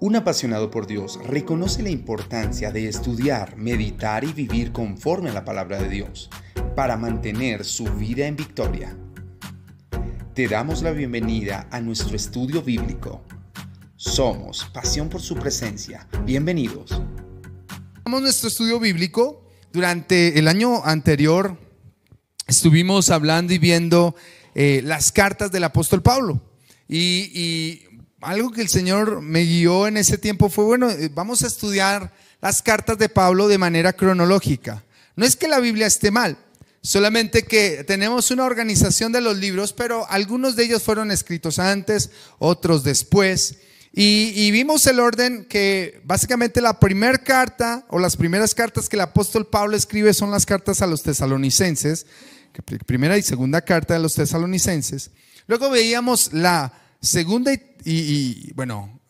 Un apasionado por Dios reconoce la importancia de estudiar, meditar y vivir conforme a la palabra de Dios para mantener su vida en victoria. Te damos la bienvenida a nuestro estudio bíblico. Somos Pasión por su presencia. Bienvenidos. Nuestro estudio bíblico. Durante el año anterior estuvimos hablando y viendo las cartas del apóstol Pablo. Y algo que el Señor me guió en ese tiempo fue, vamos a estudiar las cartas de Pablo de manera cronológica. No es que la Biblia esté mal, solamente que tenemos una organización de los libros, pero algunos de ellos fueron escritos antes, otros después. Y vimos el orden que básicamente la primera carta o las primeras cartas que el apóstol Pablo escribe son las cartas a los tesalonicenses, primera y segunda carta de los tesalonicenses. Luego veíamos la segunda y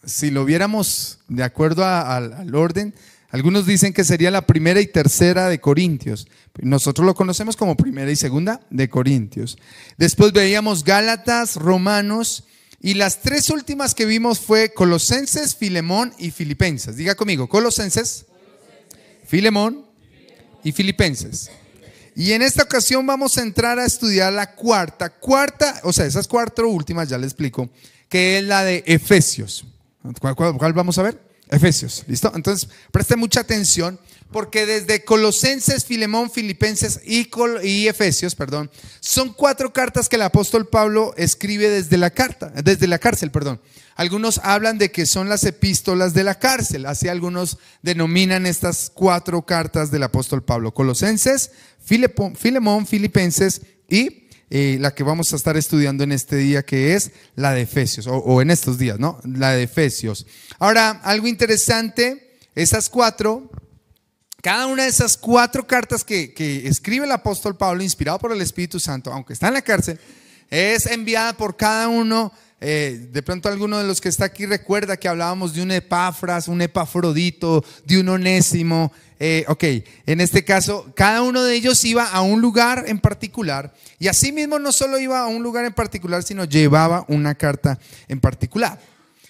si lo viéramos de acuerdo al orden, algunos dicen que sería la primera y tercera de Corintios. Nosotros lo conocemos como primera y segunda de Corintios. Después veíamos Gálatas, Romanos, y las tres últimas que vimos fue Colosenses, Filemón y Filipenses. Diga conmigo, Colosenses, Filemón y Filipenses. Y en esta ocasión vamos a entrar a estudiar la cuarta, o sea, esas cuatro últimas ya les explico, que es la de Efesios. ¿Cuál vamos a ver? Efesios, ¿listo? Entonces, preste mucha atención, porque desde Colosenses, Filemón, Filipenses y Efesios, son cuatro cartas que el apóstol Pablo escribe desde la cárcel. Algunos hablan de que son las epístolas de la cárcel, así algunos denominan estas cuatro cartas del apóstol Pablo: Colosenses, Filemón, Filipenses y la que vamos a estar estudiando en este día, que es la de Efesios, o en estos días, ¿no? La de Efesios. Ahora, algo interesante, cada una de esas cuatro cartas que escribe el apóstol Pablo, inspirado por el Espíritu Santo, aunque está en la cárcel, es enviada por cada uno. De pronto alguno de los que está aquí recuerda que hablábamos de un Epafras, un Epafrodito, de un Onésimo. En este caso, cada uno de ellos iba a un lugar en particular, y asimismo no solo iba a un lugar en particular, sino llevaba una carta en particular.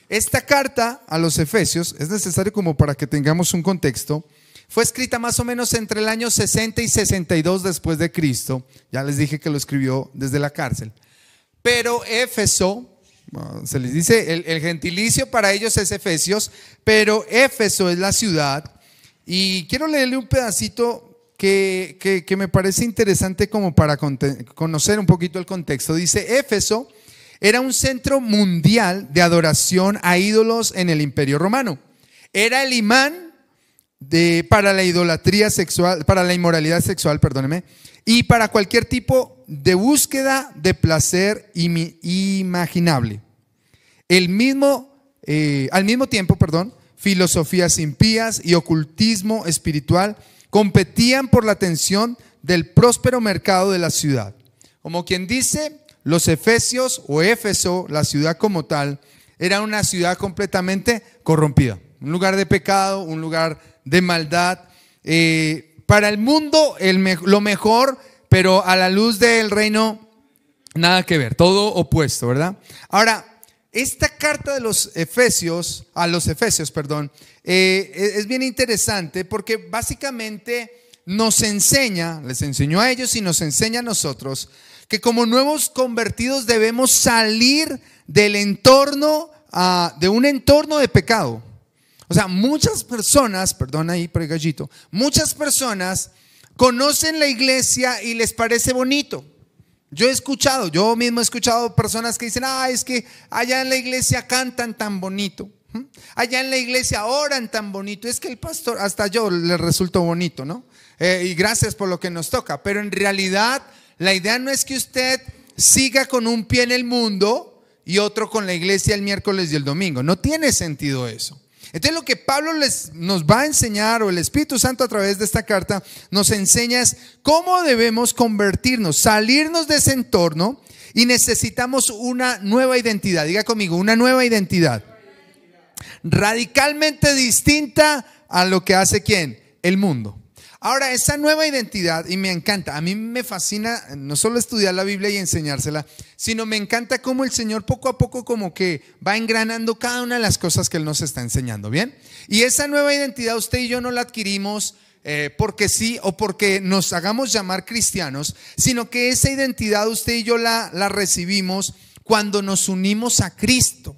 Esta carta a los Efesios, es necesario como para que tengamos un contexto, fue escrita más o menos entre el año 60 y 62 después de Cristo. Ya les dije que lo escribió desde la cárcel. Pero Éfeso, se les dice, el gentilicio para ellos es Efesios, pero Éfeso es la ciudad. Y quiero leerle un pedacito que me parece interesante como para conocer un poquito el contexto. Dice: Éfeso era un centro mundial de adoración a ídolos en el Imperio Romano. Era el imán para la idolatría sexual, para la inmoralidad sexual, y para cualquier tipo de búsqueda de placer imaginable. Al mismo tiempo, filosofías impías y ocultismo espiritual competían por la atención del próspero mercado de la ciudad. Como quien dice, los Efesios o Éfeso, la ciudad como tal, era una ciudad completamente corrompida, un lugar de pecado, un lugar de maldad. Para el mundo lo mejor, pero a la luz del reino nada que ver, todo opuesto, ¿verdad? Ahora, esta carta de los Efesios, es bien interesante porque básicamente nos enseña, les enseñó a ellos y nos enseña a nosotros que como nuevos convertidos debemos salir del entorno, de un entorno de pecado. O sea, muchas personas, muchas personas conocen la iglesia y les parece bonito. Yo mismo he escuchado personas que dicen: es que allá en la iglesia cantan tan bonito, allá en la iglesia oran tan bonito, es que el pastor, hasta yo le resultó bonito, ¿no? Y gracias por lo que nos toca. Pero en realidad la idea no es que usted siga con un pie en el mundo y otro con la iglesia el miércoles y el domingo. No tiene sentido eso. Entonces lo que Pablo nos va a enseñar, o el Espíritu Santo a través de esta carta nos enseña, es cómo debemos convertirnos, salirnos de ese entorno, y necesitamos una nueva identidad. Diga conmigo, una nueva identidad. Radicalmente distinta a lo que hace ¿quién? El mundo. Ahora, esa nueva identidad, y me encanta, a mí me fascina no solo estudiar la Biblia y enseñársela, sino me encanta cómo el Señor poco a poco como que va engranando cada una de las cosas que Él nos está enseñando, ¿bien? Y esa nueva identidad usted y yo no la adquirimos porque sí o porque nos hagamos llamar cristianos, sino que esa identidad usted y yo la recibimos cuando nos unimos a Cristo.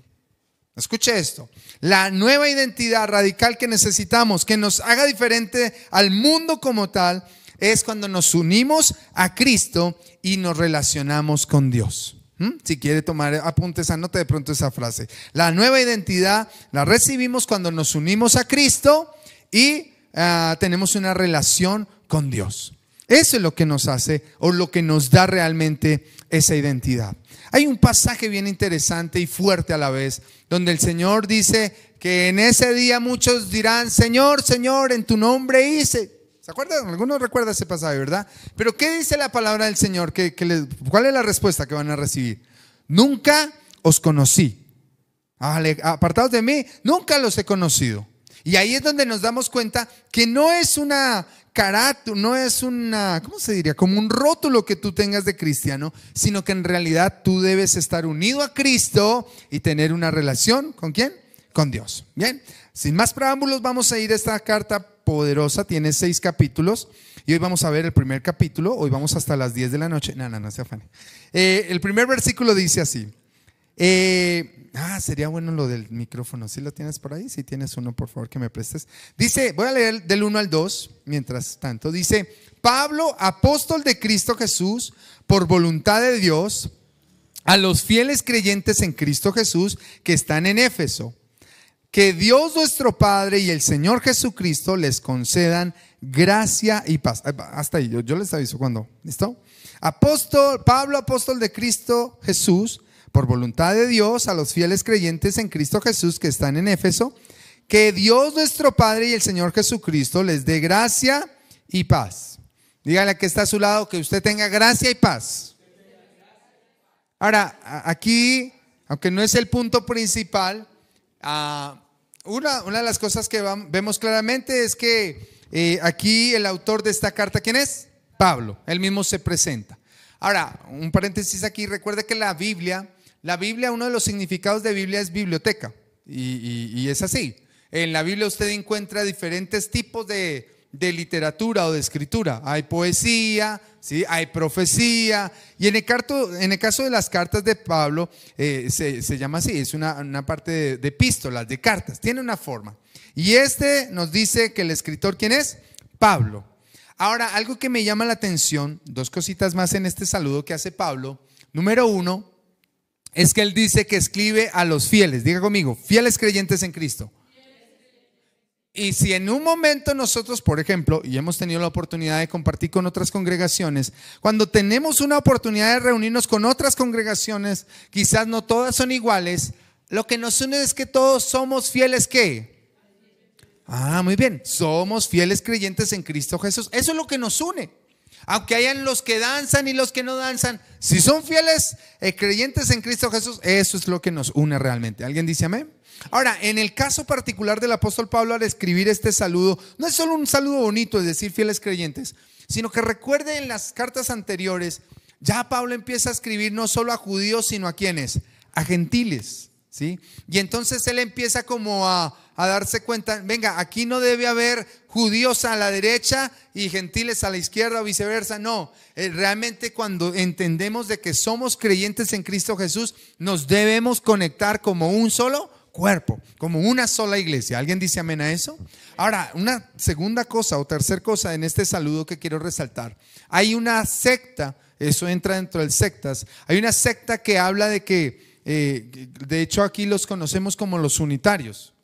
Escuche esto, la nueva identidad radical que necesitamos, que nos haga diferente al mundo como tal, es cuando nos unimos a Cristo y nos relacionamos con Dios. Si quiere tomar apuntes, anote de pronto esa frase. La nueva identidad la recibimos cuando nos unimos a Cristo y tenemos una relación con Dios. Eso es lo que nos hace o lo que nos da realmente esa identidad. Hay un pasaje bien interesante y fuerte a la vez, donde el Señor dice que en ese día muchos dirán: Señor, Señor, en tu nombre hice. ¿Se acuerdan? Algunos recuerdan ese pasaje, ¿verdad? Pero ¿qué dice la palabra del Señor? ¿Cuál es la respuesta que van a recibir? Nunca os conocí. Apartados de mí, nunca los he conocido. Y ahí es donde nos damos cuenta que no es una carácter, no es una, ¿cómo se diría? Como un rótulo que tú tengas de cristiano, sino que en realidad tú debes estar unido a Cristo y tener una relación, ¿con quién? Con Dios. Bien, sin más preámbulos vamos a ir a esta carta poderosa, tiene 6 capítulos y hoy vamos a ver el primer capítulo, hoy vamos hasta las 10 de la noche, no se afane. El primer versículo dice así, sería bueno lo del micrófono. ¿Sí lo tienes por ahí? Si tienes uno, por favor, que me prestes. Dice, voy a leer del 1 al 2. Mientras tanto, dice: Pablo, apóstol de Cristo Jesús, por voluntad de Dios, a los fieles creyentes en Cristo Jesús que están en Éfeso, que Dios nuestro Padre y el Señor Jesucristo les concedan gracia y paz. Hasta ahí, yo les aviso cuando. ¿Listo? Pablo, apóstol de Cristo Jesús, por voluntad de Dios, a los fieles creyentes en Cristo Jesús que están en Éfeso, que Dios nuestro Padre y el Señor Jesucristo les dé gracia y paz. Dígale a que está a su lado que usted tenga gracia y paz. Ahora, aquí, aunque no es el punto principal, una de las cosas que vemos claramente es que aquí el autor de esta carta, ¿quién es? Pablo, él mismo se presenta. Ahora, un paréntesis aquí, recuerde que la Biblia, uno de los significados de Biblia es biblioteca, y es así. En la Biblia usted encuentra diferentes tipos de literatura o de escritura. Hay poesía, ¿sí? Hay profecía, y en el caso de las cartas de Pablo se llama así, es una parte de epístolas, de cartas, tiene una forma. Y nos dice que el escritor, ¿quién es? Pablo. Ahora, algo que me llama la atención, 2 cositas más en este saludo que hace Pablo. Número 1, es que él dice que escribe a los fieles. Diga conmigo, fieles creyentes en Cristo. Y si en un momento nosotros, por ejemplo, y hemos tenido la oportunidad de compartir con otras congregaciones, cuando tenemos una oportunidad de reunirnos con otras congregaciones, quizás no todas son iguales, lo que nos une es que todos somos fieles, ¿qué? Muy bien, somos fieles creyentes en Cristo Jesús. Eso es lo que nos une. Aunque hayan los que danzan y los que no danzan, si son fieles creyentes en Cristo Jesús, eso es lo que nos une realmente. ¿Alguien dice amén? Ahora, en el caso particular del apóstol Pablo, al escribir este saludo, no es solo un saludo bonito, es decir, fieles creyentes, sino que recuerde en las cartas anteriores, ya Pablo empieza a escribir no solo a judíos, sino a ¿quiénes? A gentiles, ¿sí? Y entonces él empieza como a darse cuenta, venga, aquí no debe haber judíos a la derecha y gentiles a la izquierda o viceversa. No, realmente cuando entendemos de que somos creyentes en Cristo Jesús, nos debemos conectar como un solo cuerpo, como una sola iglesia. ¿Alguien dice amén a eso? Ahora, una segunda cosa o tercer cosa en este saludo que quiero resaltar. Hay una secta, eso entra dentro de sectas, hay una secta que habla de que, de hecho aquí los conocemos como los unitarios.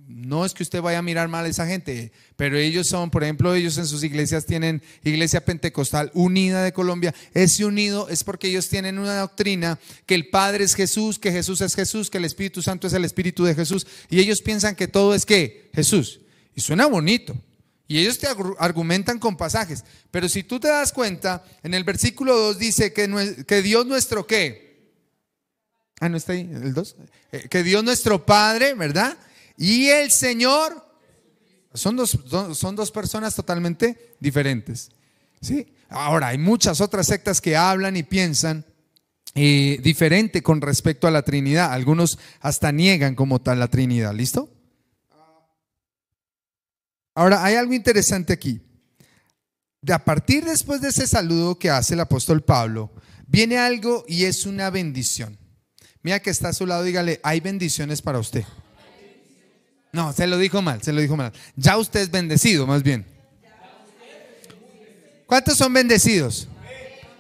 No es que usted vaya a mirar mal a esa gente, pero ellos son, por ejemplo, ellos en sus iglesias tienen Iglesia Pentecostal Unida de Colombia. Ese unido es porque ellos tienen una doctrina que el Padre es Jesús, que Jesús es Jesús, que el Espíritu Santo es el Espíritu de Jesús, y ellos piensan que todo es ¿qué? Jesús. Y suena bonito, y ellos te argumentan con pasajes, pero si tú te das cuenta, en el versículo 2 dice que Dios nuestro ¿qué? No está ahí, el 2. Que Dios nuestro Padre, ¿verdad? Y el Señor. Son dos personas totalmente diferentes. ¿Sí? Ahora, hay muchas otras sectas que hablan y piensan diferente con respecto a la Trinidad. Algunos hasta niegan como tal la Trinidad. ¿Listo? Ahora, hay algo interesante aquí. A partir después de ese saludo que hace el apóstol Pablo, viene algo y es una bendición. Mira que está a su lado, dígale, hay bendiciones para usted. No, se lo dijo mal. Ya usted es bendecido, más bien. ¿Cuántos son bendecidos?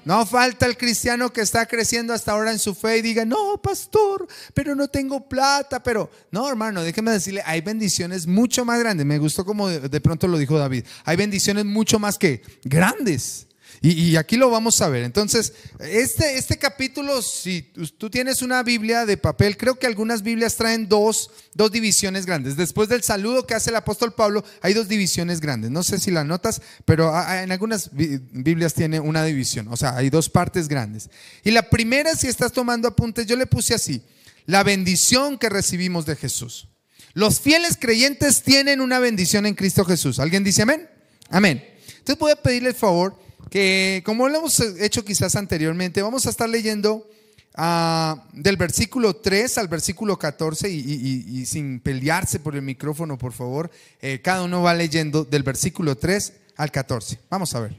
No falta el cristiano que está creciendo hasta ahora en su fe y diga, no, pastor, pero no tengo plata, pero no, hermano, déjeme decirle, hay bendiciones mucho más grandes. Me gustó como de pronto lo dijo David. Hay bendiciones mucho más que grandes. Y aquí lo vamos a ver. Entonces, este capítulo, si tú tienes una Biblia de papel, creo que algunas Biblias traen dos divisiones grandes. Después del saludo que hace el apóstol Pablo, hay dos divisiones grandes. No sé si la notas, pero en algunas Biblias tiene una división. O sea, hay dos partes grandes. Y la primera, si estás tomando apuntes, yo le puse así: la bendición que recibimos de Jesús. Los fieles creyentes tienen una bendición en Cristo Jesús. ¿Alguien dice amén? Amén. Entonces voy a pedirle el favor que, como lo hemos hecho quizás anteriormente, vamos a estar leyendo del versículo 3 al versículo 14 y sin pelearse por el micrófono, por favor, cada uno va leyendo del versículo 3 al 14. Vamos a ver.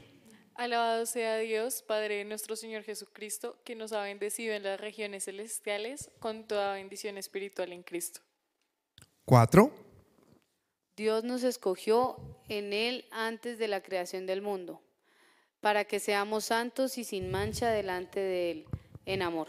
Alabado sea Dios, Padre de nuestro Señor Jesucristo, que nos ha bendecido en las regiones celestiales con toda bendición espiritual en Cristo. 4. Dios nos escogió en Él antes de la creación del mundo, para que seamos santos y sin mancha delante de Él, en amor.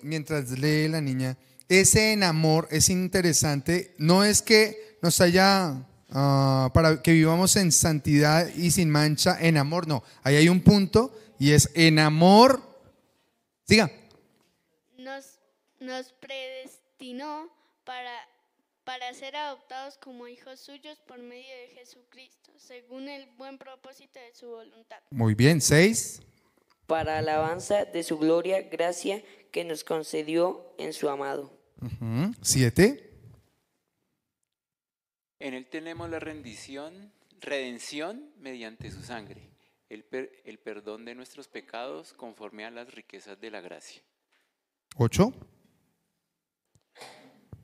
Mientras lee la niña, ese en amor es interesante. No es que nos haya, para que vivamos en santidad y sin mancha, en amor, no. Ahí hay un punto y es en amor. Siga. Nos predestinó para ser adoptados como hijos suyos por medio de Jesucristo, según el buen propósito de su voluntad. Muy bien, 6. Para alabanza de su gloria, gracia que nos concedió en su amado. 7. En él tenemos la redención mediante su sangre, el perdón de nuestros pecados conforme a las riquezas de la gracia. 8.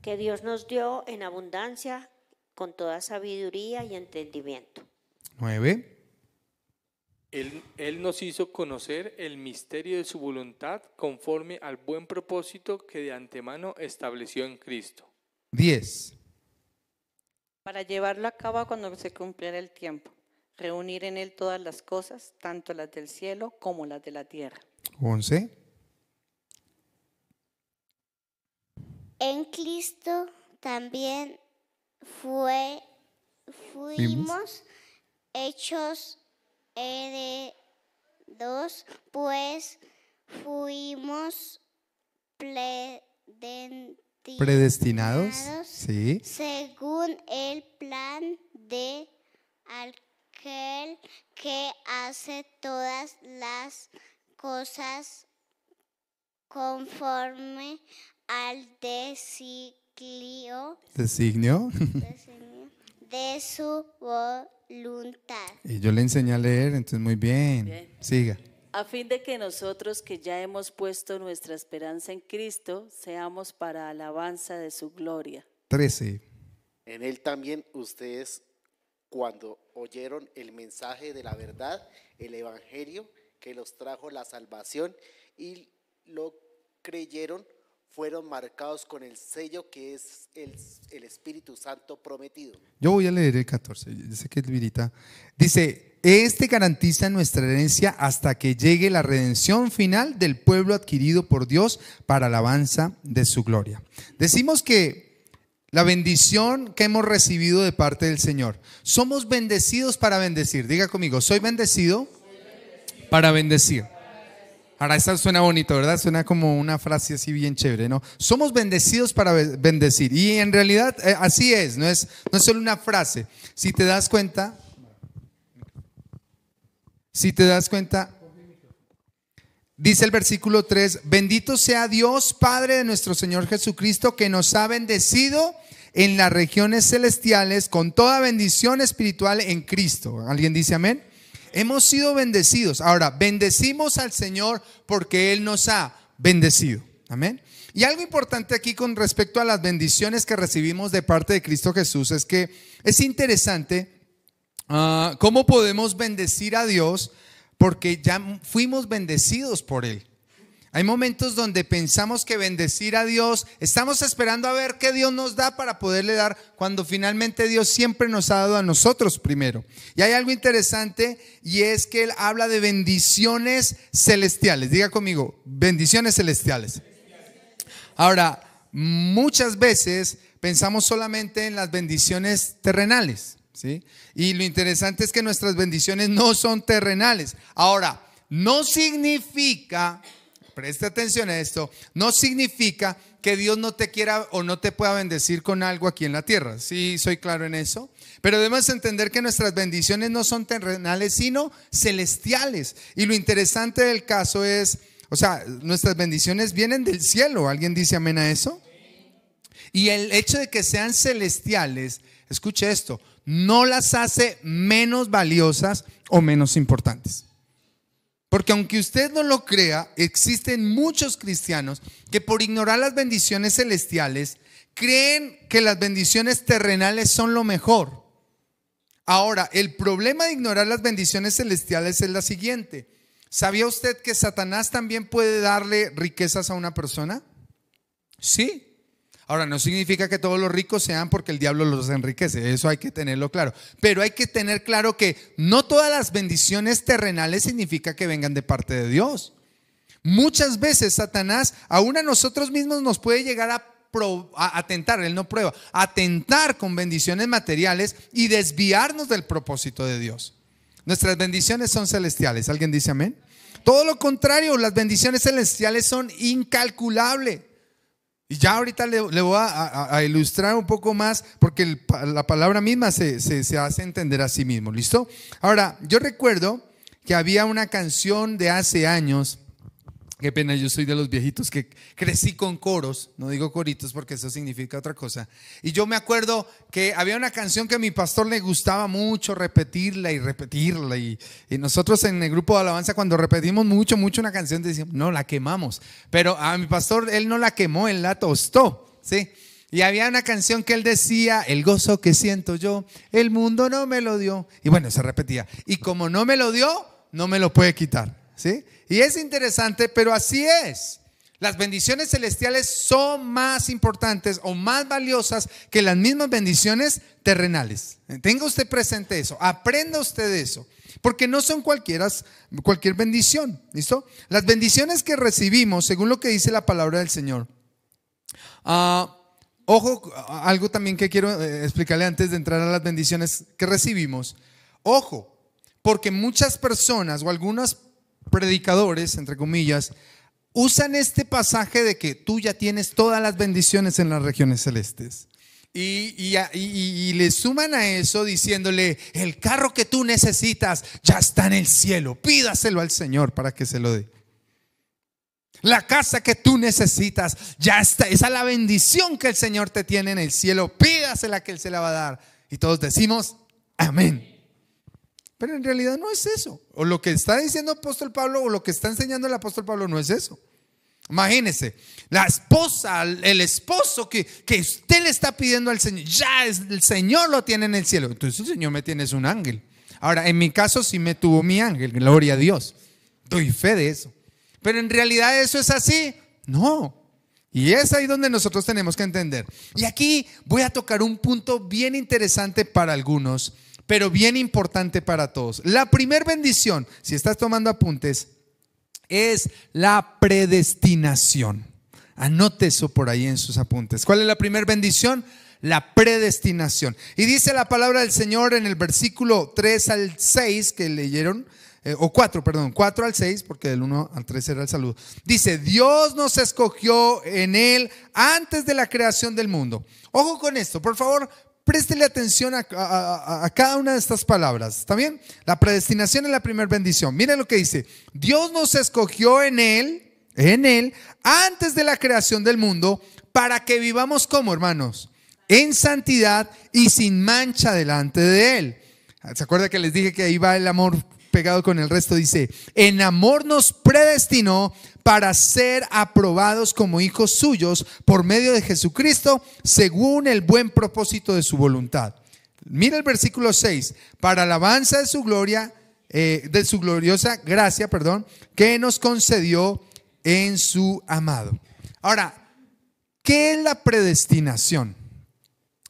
Que Dios nos dio en abundancia con toda sabiduría y entendimiento. 9. Él nos hizo conocer el misterio de su voluntad conforme al buen propósito que de antemano estableció en Cristo. 10. Para llevarlo a cabo cuando se cumpliera el tiempo, reunir en él todas las cosas, tanto las del cielo como las de la tierra. 11. En Cristo también fuimos hechos herederos, pues fuimos predestinados, sí, según el plan de aquel que hace todas las cosas conforme al designio de su voluntad. Y yo le enseñé a leer, entonces muy bien. Siga. A fin de que nosotros que ya hemos puesto nuestra esperanza en Cristo, seamos para alabanza de su gloria. 13. En él también ustedes, cuando oyeron el mensaje de la verdad, el evangelio que los trajo la salvación y lo creyeron, fueron marcados con el sello que es el Espíritu Santo prometido. Yo voy a leer el 14, yo sé que Elvirita dice: este garantiza nuestra herencia hasta que llegue la redención final del pueblo adquirido por Dios para alabanza de su gloria. Decimos que la bendición que hemos recibido de parte del Señor, somos bendecidos para bendecir. Diga conmigo: soy bendecido para bendecir. Ahora, esta suena bonito, ¿verdad? Suena como una frase así bien chévere, ¿no? Somos bendecidos para bendecir. Y en realidad así es, no es solo una frase. Si te das cuenta, dice el versículo 3: bendito sea Dios, Padre de nuestro Señor Jesucristo, que nos ha bendecido en las regiones celestiales con toda bendición espiritual en Cristo. ¿Alguien dice amén? Hemos sido bendecidos. Ahora, bendecimos al Señor porque Él nos ha bendecido. Amén. Y algo importante aquí con respecto a las bendiciones que recibimos de parte de Cristo Jesús es que es interesante cómo podemos bendecir a Dios porque ya fuimos bendecidos por Él. Hay momentos donde pensamos que bendecir a Dios, estamos esperando a ver qué Dios nos da para poderle dar, cuando finalmente Dios siempre nos ha dado a nosotros primero. Y hay algo interesante, y es que Él habla de bendiciones celestiales. Diga conmigo, bendiciones celestiales. Ahora, muchas veces pensamos solamente en las bendiciones terrenales, ¿sí? Y lo interesante es que nuestras bendiciones no son terrenales. Ahora, no significa, preste atención a esto, no significa que Dios no te quiera o no te pueda bendecir con algo aquí en la tierra. Sí, soy claro en eso. Pero debemos entender que nuestras bendiciones no son terrenales, sino celestiales. Y lo interesante del caso es, o sea, nuestras bendiciones vienen del cielo. ¿Alguien dice amén a eso? Y el hecho de que sean celestiales, escuche esto, no las hace menos valiosas o menos importantes. Porque aunque usted no lo crea, existen muchos cristianos que por ignorar las bendiciones celestiales creen que las bendiciones terrenales son lo mejor. Ahora, el problema de ignorar las bendiciones celestiales es la siguiente. ¿Sabía usted que Satanás también puede darle riquezas a una persona? Sí. Ahora, no significa que todos los ricos sean porque el diablo los enriquece, eso hay que tenerlo claro. Pero hay que tener claro que no todas las bendiciones terrenales significa que vengan de parte de Dios. Muchas veces Satanás, aún a nosotros mismos, nos puede llegar a tentar, él no prueba, a tentar con bendiciones materiales y desviarnos del propósito de Dios. Nuestras bendiciones son celestiales. ¿Alguien dice amén? Todo lo contrario, las bendiciones celestiales son incalculables. Y ya ahorita le voy a ilustrar un poco más, porque la palabra misma se hace entender a sí mismo. ¿Listo? Ahora, yo recuerdo que había una canción de hace años. Qué pena, yo soy de los viejitos que crecí con coros, no digo coritos porque eso significa otra cosa. Y yo me acuerdo que había una canción que a mi pastor le gustaba mucho repetirla y repetirla. Y nosotros en el grupo de alabanza, cuando repetimos mucho una canción, decíamos, no, la quemamos. Pero a mi pastor, él no la quemó, él la tostó, ¿sí? Y había una canción que él decía, el gozo que siento yo, el mundo no me lo dio. Y bueno, se repetía. Y como no me lo dio, no me lo puede quitar, ¿sí? Y es interesante, pero así es. Las bendiciones celestiales son más importantes o más valiosas que las mismas bendiciones terrenales. Tenga usted presente eso, aprenda usted eso, porque no son cualquier bendición. ¿Listo? Las bendiciones que recibimos, según lo que dice la palabra del Señor. Ojo, algo también que quiero explicarle antes de entrar a las bendiciones que recibimos. Ojo, porque muchas personas o algunas predicadores, entre comillas, usan este pasaje de que tú ya tienes todas las bendiciones en las regiones celestes y le suman a eso diciéndole, el carro que tú necesitas ya está en el cielo, pídaselo al Señor para que se lo dé. La casa que tú necesitas ya está, esa es la bendición que el Señor te tiene en el cielo, pídasela que Él se la va a dar. Y todos decimos, amén. Pero en realidad no es eso. O lo que está diciendo el apóstol Pablo o lo que está enseñando el apóstol Pablo no es eso. Imagínese, la esposa, el esposo que usted le está pidiendo al Señor, ya el Señor lo tiene en el cielo. Entonces el Señor me tiene, es un ángel. Ahora, en mi caso sí me tuvo mi ángel, gloria a Dios. Doy fe de eso. Pero en realidad eso es así. No. Y es ahí donde nosotros tenemos que entender. Y aquí voy a tocar un punto bien interesante para algunos, pero bien importante para todos. La primera bendición, si estás tomando apuntes, es la predestinación. Anote eso por ahí en sus apuntes. ¿Cuál es la primera bendición? La predestinación. Y dice la palabra del Señor en el versículo 3 al 6 que leyeron, 4 al 6, porque del 1 al 3 era el saludo. Dice, Dios nos escogió en Él antes de la creación del mundo. Ojo con esto, por favor. Préstele atención a cada una de estas palabras. ¿Está bien? La predestinación es la primera bendición. Miren lo que dice. Dios nos escogió en Él, antes de la creación del mundo, para que vivamos como, hermanos, en santidad y sin mancha delante de Él. ¿Se acuerda que les dije que ahí va el amor pegado con el resto? Dice, en amor nos predestinó para ser aprobados como hijos suyos por medio de Jesucristo, según el buen propósito de su voluntad. Mira el versículo 6, para alabanza de su gloria, de su gloriosa gracia, que nos concedió en su amado. Ahora, ¿qué es la predestinación?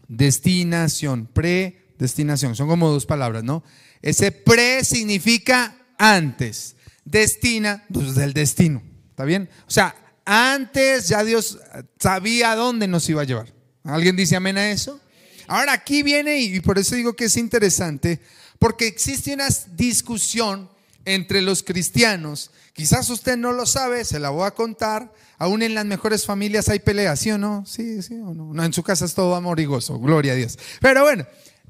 Destinación, predestinación, son como dos palabras, ¿no? Ese pre significa antes, destina, pues del destino, ¿está bien? O sea, antes ya Dios sabía a dónde nos iba a llevar. ¿Alguien dice amén a eso? Ahora aquí viene, y por eso digo que es interesante, porque existe una discusión entre los cristianos. Quizás usted no lo sabe, se la voy a contar. Aún en las mejores familias hay peleas, ¿sí o no? Sí o no. No, en su casa es todo amor y gozo, gloria a Dios. Pero bueno,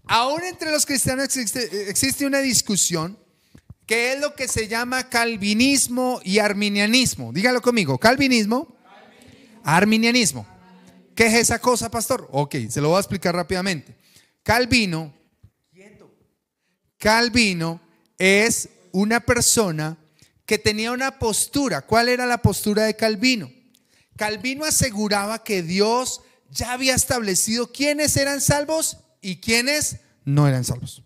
aún entre los cristianos existe una discusión que es lo que se llama calvinismo y arminianismo. Dígalo conmigo, calvinismo, arminianismo. ¿Qué es esa cosa, pastor? Ok, se lo voy a explicar rápidamente. Calvino es una persona que tenía una postura. ¿Cuál era la postura de Calvino? Calvino aseguraba que Dios ya había establecido quiénes eran salvos y quiénes no eran salvos.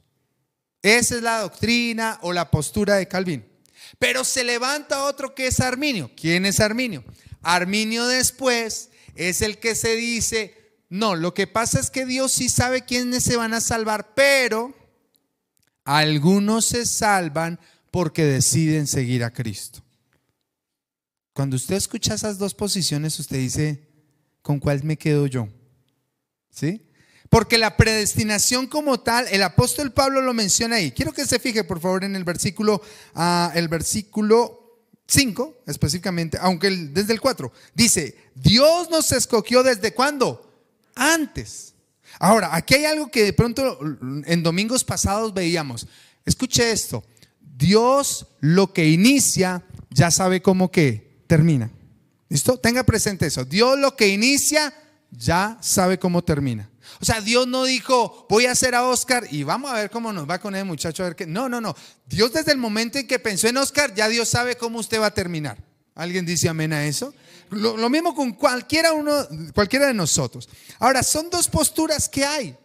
Esa es la doctrina o la postura de Calvino. Pero se levanta otro que es Arminio. ¿Quién es Arminio? Arminio después es el que se dice, no, lo que pasa es que Dios sí sabe quiénes se van a salvar, pero algunos se salvan porque deciden seguir a Cristo. Cuando usted escucha esas dos posiciones, usted dice, ¿con cuál me quedo yo? ¿Sí? Porque la predestinación como tal, el apóstol Pablo lo menciona ahí. Quiero que se fije por favor en el versículo 5 específicamente, aunque desde el 4, dice, Dios nos escogió ¿desde cuándo? Antes. Ahora, aquí hay algo que de pronto en domingos pasados veíamos. Escuche esto, Dios lo que inicia ya sabe cómo que termina. ¿Listo? Tenga presente eso. Dios lo que inicia ya sabe cómo termina. O sea, Dios no dijo, voy a hacer a Oscar y vamos a ver cómo nos va con el muchacho. A ver qué. No. Dios desde el momento en que pensó en Oscar, ya Dios sabe cómo usted va a terminar. ¿Alguien dice amén a eso? Lo mismo con cualquiera de nosotros. Ahora, son dos posturas que hay.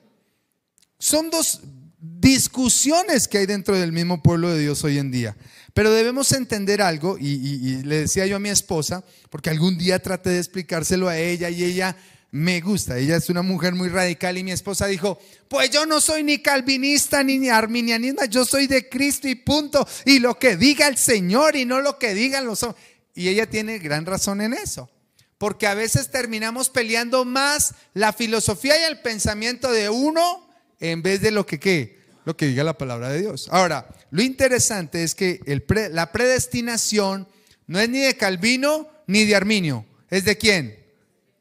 Son dos discusiones que hay dentro del mismo pueblo de Dios hoy en día. Pero debemos entender algo, y le decía yo a mi esposa, porque algún día traté de explicárselo a ella y ella me gusta, ella es una mujer muy radical y mi esposa dijo, pues yo no soy ni calvinista ni arminianista, yo soy de Cristo y punto, y lo que diga el Señor y no lo que digan los hombres. Y ella tiene gran razón en eso, porque a veces terminamos peleando más la filosofía y el pensamiento de uno en vez de lo que diga la palabra de Dios. Ahora, lo interesante es que la predestinación no es ni de Calvino ni de Arminio, ¿es de quién?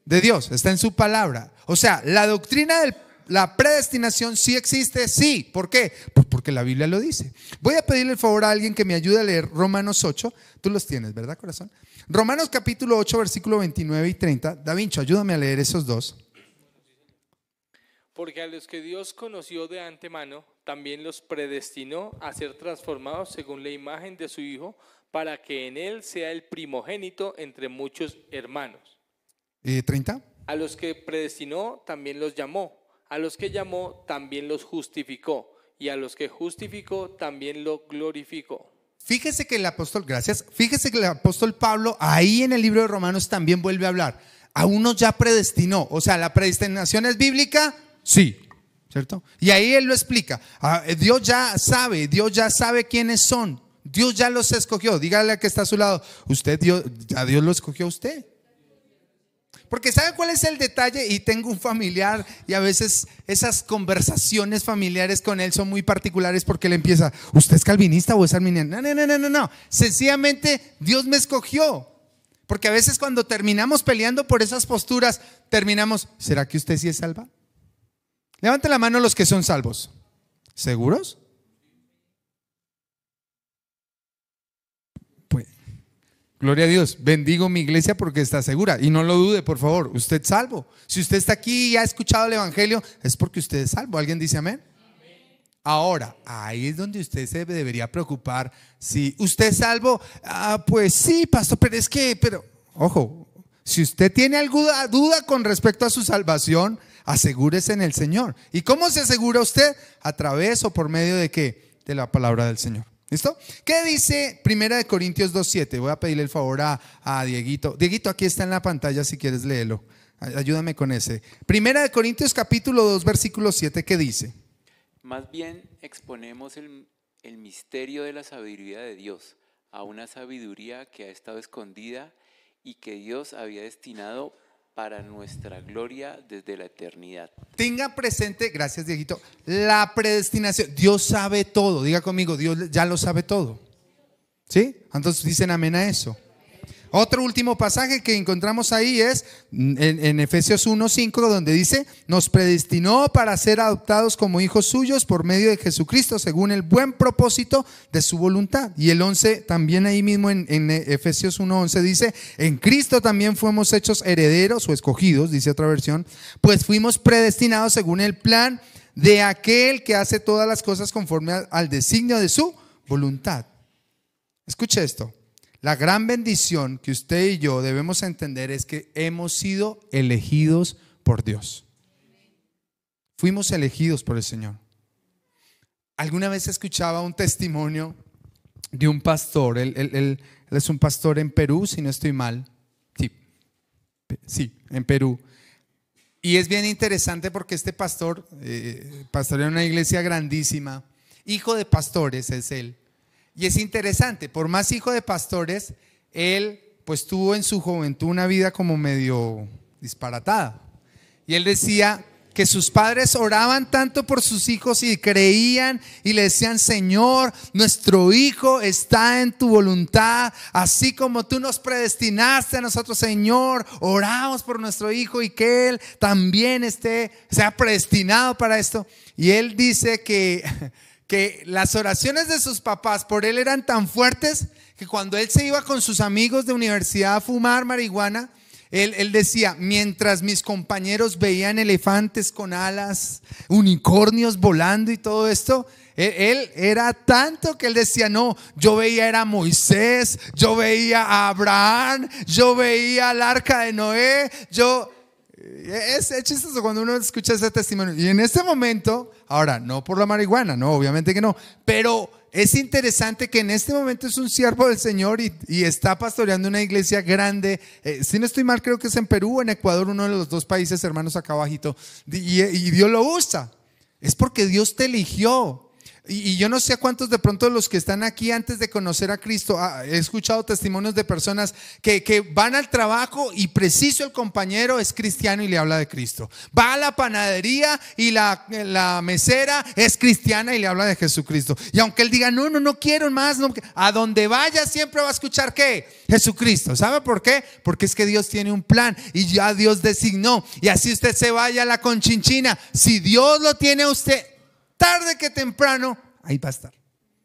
De Dios, está en su palabra. O sea, la doctrina de la predestinación sí existe, sí. ¿Por qué? Pues porque la Biblia lo dice. Voy a pedirle el favor a alguien que me ayude a leer Romanos 8. Tú los tienes, ¿verdad, corazón? Romanos capítulo 8, versículo 29 y 30. Da Vinci, ayúdame a leer esos dos. Porque a los que Dios conoció de antemano, también los predestinó a ser transformados según la imagen de su Hijo, para que en él sea el primogénito entre muchos hermanos. 30. A los que predestinó también los llamó, a los que llamó también los justificó, y a los que justificó también lo glorificó. Fíjese que el apóstol Pablo ahí en el libro de Romanos también vuelve a hablar. A unos ya predestinó, o sea, ¿la predestinación es bíblica? Sí, ¿cierto? Y ahí él lo explica. Dios ya sabe quiénes son. Dios ya los escogió. Dígale al que está a su lado, Dios lo escogió a usted. Porque ¿sabe cuál es el detalle? Y tengo un familiar y a veces esas conversaciones familiares con él son muy particulares porque él empieza, ¿usted es calvinista o es arminiano? No. Sencillamente Dios me escogió. Porque a veces cuando terminamos peleando por esas posturas, terminamos, ¿será que usted sí es salva? Levante la mano los que son salvos. ¿Seguros? Pues, Gloria a Dios. Bendigo mi iglesia porque está segura. Y no lo dude, por favor. Usted es salvo. Si usted está aquí y ha escuchado el evangelio, es porque usted es salvo. ¿Alguien dice amén? Ahora, ahí es donde usted se debería preocupar. Si usted es salvo, pues sí, pastor, pero ojo, si usted tiene alguna duda con respecto a su salvación, asegúrese en el Señor. ¿Y cómo se asegura usted? A través o por medio de ¿qué? De la palabra del Señor. ¿Listo? ¿Qué dice 1 Corintios 2:7? Voy a pedirle el favor a Dieguito. Dieguito, aquí está en la pantalla si quieres léelo. Ayúdame con ese. 1 Corintios capítulo 2 versículo 7, ¿qué dice? Más bien exponemos el misterio de la sabiduría de Dios, a una sabiduría que ha estado escondida y que Dios había destinado para nuestra gloria desde la eternidad. Tenga presente, gracias Dieguito, la predestinación. Dios sabe todo. Diga conmigo, Dios ya lo sabe todo. ¿Sí? Entonces dicen amén a eso. Otro último pasaje que encontramos ahí es en Efesios 1:5, donde dice: nos predestinó para ser adoptados como hijos suyos por medio de Jesucristo, según el buen propósito de su voluntad. Y el 11 también ahí mismo en Efesios 1:11 dice: en Cristo también fuimos hechos herederos o escogidos, dice otra versión, pues fuimos predestinados según el plan de aquel que hace todas las cosas conforme al designio de su voluntad. Escuche esto. La gran bendición que usted y yo debemos entender es que hemos sido elegidos por Dios. Fuimos elegidos por el Señor. Alguna vez escuchaba un testimonio de un pastor. Él es un pastor en Perú, si no estoy mal. Sí, en Perú. Y es bien interesante porque este pastor pastorea una iglesia grandísima. Hijo de pastores es él. Y es interesante, por más hijo de pastores, él pues tuvo en su juventud una vida como medio disparatada. Y él decía que sus padres oraban tanto por sus hijos y creían y le decían: Señor, nuestro hijo está en tu voluntad, así como tú nos predestinaste a nosotros, Señor, oramos por nuestro hijo y que él también sea predestinado para esto. Y él dice que las oraciones de sus papás por él eran tan fuertes que cuando él se iba con sus amigos de universidad a fumar marihuana, él decía: mientras mis compañeros veían elefantes con alas, unicornios volando y todo esto, él era tanto que él decía: no, yo veía era Moisés, yo veía a Abraham, yo veía al arca de Noé, es chistoso cuando uno escucha ese testimonio. Y en este momento, ahora, no por la marihuana, no, obviamente que no, pero es interesante que en este momento es un siervo del Señor y está pastoreando una iglesia grande. Si no estoy mal, creo que es en Perú o en Ecuador, uno de los dos países hermanos acá abajito. Y Dios lo usa. Es porque Dios te eligió. Y yo no sé a cuántos de pronto los que están aquí antes de conocer a Cristo, he escuchado testimonios de personas que van al trabajo y preciso el compañero es cristiano y le habla de Cristo. Va a la panadería y la mesera es cristiana y le habla de Jesucristo. Y aunque él diga: no quiero más, no, a donde vaya siempre va a escuchar ¿qué? Jesucristo. ¿Sabe por qué? Porque es que Dios tiene un plan y ya Dios designó. Y así usted se vaya a la Conchinchina, si Dios lo tiene a usted, tarde que temprano, ahí va a estar.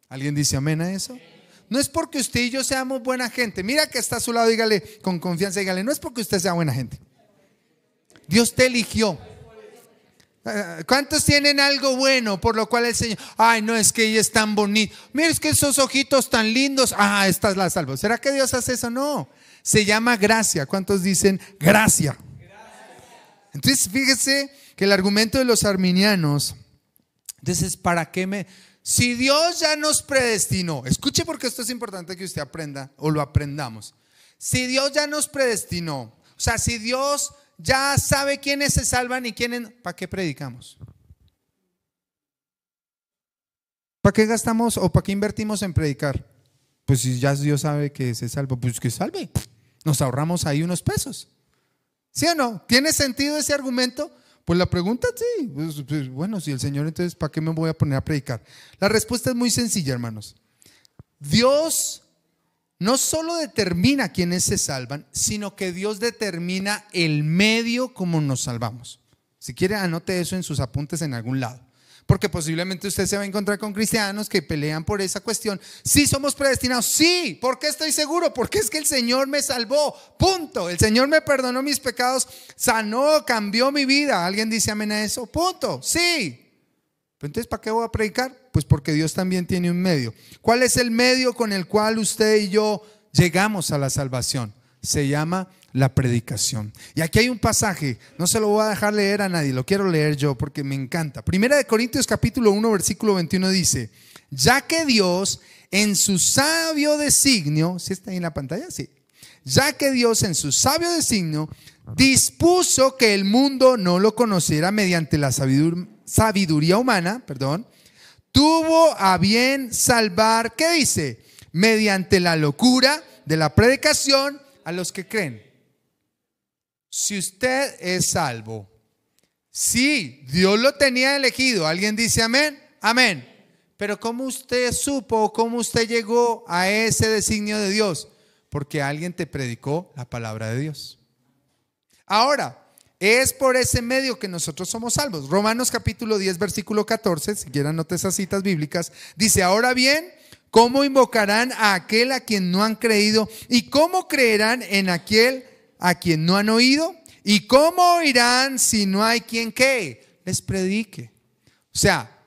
¿Alguien dice amén a eso? No es porque usted y yo seamos buena gente. Mira que está a su lado, dígale con confianza, dígale: no es porque usted sea buena gente. Dios te eligió. ¿Cuántos tienen algo bueno por lo cual el Señor? Ay, no, es que ella es tan bonita. Mira, es que esos ojitos tan lindos. Esta es la salvo. ¿Será que Dios hace eso? No. Se llama gracia. ¿Cuántos dicen gracia? Entonces, fíjese que el argumento de los arminianos, entonces, ¿para qué si Dios ya nos predestinó? Escuche, porque esto es importante que usted aprenda o lo aprendamos. Si Dios ya nos predestinó, o sea, si Dios ya sabe quiénes se salvan y quiénes, ¿para qué predicamos? ¿Para qué gastamos o para qué invertimos en predicar? Pues si ya Dios sabe que se salva, pues que salve. Nos ahorramos ahí unos pesos. ¿Sí o no? ¿Tiene sentido ese argumento? Pues la pregunta sí, pues, bueno, si el Señor, entonces ¿para qué me voy a poner a predicar? La respuesta es muy sencilla, hermanos. Dios no solo determina quiénes se salvan, sino que Dios determina el medio como nos salvamos. Si quiere, anote eso en sus apuntes en algún lado. porque posiblemente usted se va a encontrar con cristianos que pelean por esa cuestión. Sí, somos predestinados, sí. ¿Por qué estoy seguro? Porque es que el Señor me salvó, punto. El Señor me perdonó mis pecados, sanó, cambió mi vida. ¿Alguien dice amén a eso? Punto, sí. Entonces, ¿para qué voy a predicar? Pues porque Dios también tiene un medio. ¿Cuál es el medio con el cual usted y yo llegamos a la salvación? Se llama la predicación. Y aquí hay un pasaje, no se lo voy a dejar leer a nadie, lo quiero leer yo porque me encanta. Primera de Corintios capítulo 1 versículo 21 dice: ya que Dios en su sabio designio, ¿sí está ahí en la pantalla? Sí. Ya que Dios en su sabio designio dispuso que el mundo no lo conociera mediante la sabiduría humana, tuvo a bien salvar, ¿qué dice? Mediante la locura de la predicación a los que creen. Si usted es salvo, sí, Dios lo tenía elegido. ¿Alguien dice amén? Amén. Pero ¿cómo usted supo, cómo usted llegó a ese designio de Dios? Porque alguien te predicó la palabra de Dios. Ahora, es por ese medio que nosotros somos salvos. Romanos capítulo 10 versículo 14, si quieren anotar esas citas bíblicas, dice: ahora bien, ¿cómo invocarán a aquel a quien no han creído? ¿Y cómo creerán en aquel a quien no han oído? ¿Y cómo oirán si no hay quien ¿qué? Les predique? O sea,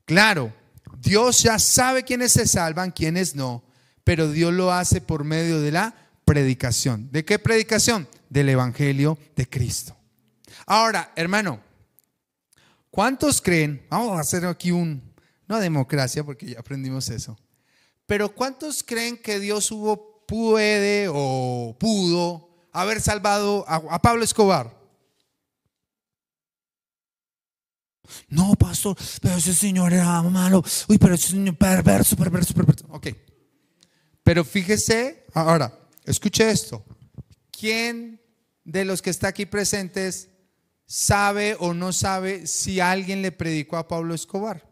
claro, Dios ya sabe quiénes se salvan, quiénes no, pero Dios lo hace por medio de la predicación. ¿De qué predicación? Del evangelio de Cristo. Ahora, hermano, ¿cuántos creen? Vamos a hacer aquí una democracia porque ya aprendimos eso. Pero ¿cuántos creen que Dios puede o pudo haber salvado a Pablo Escobar? No, pastor, pero ese señor era malo. Uy, pero ese señor perverso. Ok. Pero fíjese, ahora, escuche esto. ¿Quién de los que está aquí presentes sabe o no sabe si alguien le predicó a Pablo Escobar?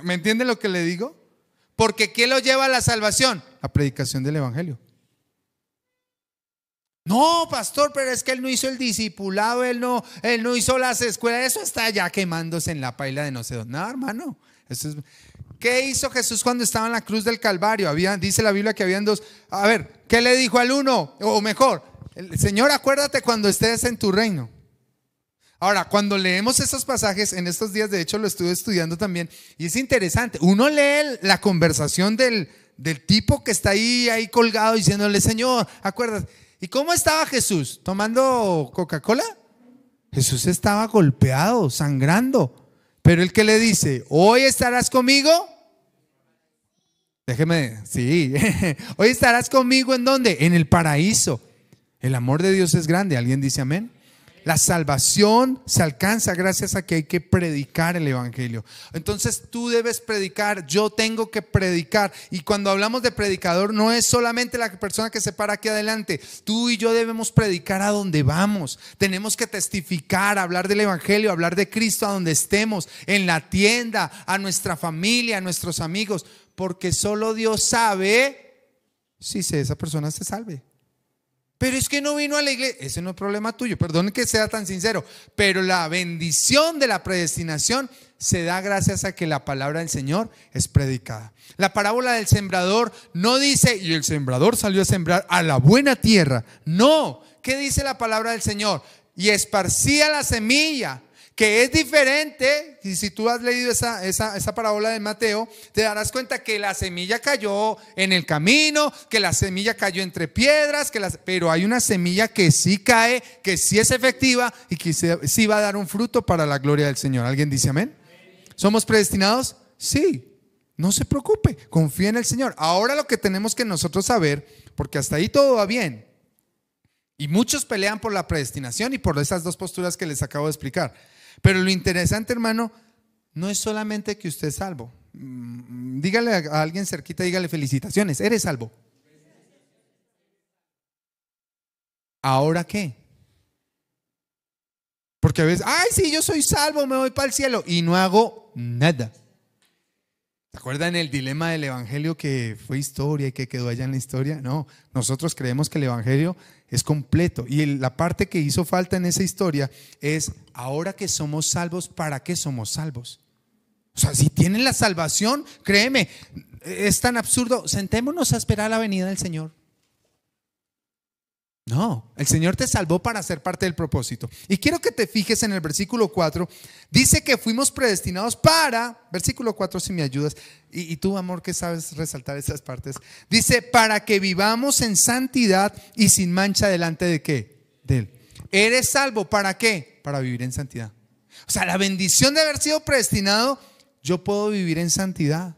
¿Me entiende lo que le digo? Porque ¿qué lo lleva a la salvación? La predicación del evangelio. No, pastor, pero es que él no hizo el discipulado, él no hizo las escuelas, eso está ya quemándose en la paila de no sé dónde. No, hermano, eso es. ¿Qué hizo Jesús cuando estaba en la cruz del Calvario? Dice la Biblia que habían dos. A ver, ¿qué le dijo al uno? O mejor, Señor, acuérdate cuando estés en tu reino. Ahora, cuando leemos esos pasajes, en estos días de hecho lo estuve estudiando también, y es interesante, uno lee la conversación del tipo que está ahí colgado diciéndole: Señor, acuérdate. ¿Y cómo estaba Jesús? ¿Tomando Coca-Cola? Jesús estaba golpeado, sangrando. Pero el que le dice: hoy estarás conmigo. Sí. Hoy estarás conmigo, ¿en dónde? En el paraíso. El amor de Dios es grande. ¿Alguien dice amén? La salvación se alcanza gracias a que hay que predicar el evangelio. Entonces tú debes predicar, yo tengo que predicar. Y cuando hablamos de predicador, no es solamente la persona que se para aquí adelante. Tú y yo debemos predicar a donde vamos. Tenemos que testificar, hablar del evangelio, hablar de Cristo a donde estemos, en la tienda, a nuestra familia, a nuestros amigos, porque solo Dios sabe si esa persona se salve. Pero es que no vino a la iglesia. Ese no es problema tuyo, perdón que sea tan sincero. Pero la bendición de la predestinación se da gracias a que la palabra del Señor es predicada. La parábola del sembrador no dice: y el sembrador salió a sembrar a la buena tierra. No, ¿qué dice la palabra del Señor? Y esparcía la semilla, que es diferente. Y si tú has leído esa parábola de Mateo, te darás cuenta que la semilla cayó en el camino, que la semilla cayó entre piedras, pero hay una semilla que sí cae, que sí es efectiva y que sí va a dar un fruto para la gloria del Señor. ¿Alguien dice amén? ¿Somos predestinados? Sí. No se preocupe, confía en el Señor. Ahora lo que tenemos que nosotros saber, porque hasta ahí todo va bien, y muchos pelean por la predestinación y por esas dos posturas que les acabo de explicar. Pero lo interesante, hermano, no es solamente que usted es salvo. Dígale a alguien cerquita, dígale: felicitaciones, eres salvo. ¿Ahora qué? Porque a veces, ay, sí, yo soy salvo, me voy para el cielo y no hago nada. ¿Se acuerdan el dilema del evangelio que fue historia y que quedó allá en la historia? No, nosotros creemos que el evangelio es completo y la parte que hizo falta en esa historia es: ahora que somos salvos, ¿para qué somos salvos? O sea, si tienen la salvación, créeme, es tan absurdo. Sentémonos a esperar la venida del Señor. No, el Señor te salvó para ser parte del propósito. Y quiero que te fijes en el versículo 4. Dice que fuimos predestinados para, versículo 4 si me ayudas, y tú, amor, que sabes resaltar esas partes. Dice, para que vivamos en santidad y sin mancha delante de ¿qué? De Él. ¿Eres salvo para qué? Para vivir en santidad. O sea, la bendición de haber sido predestinado, yo puedo vivir en santidad.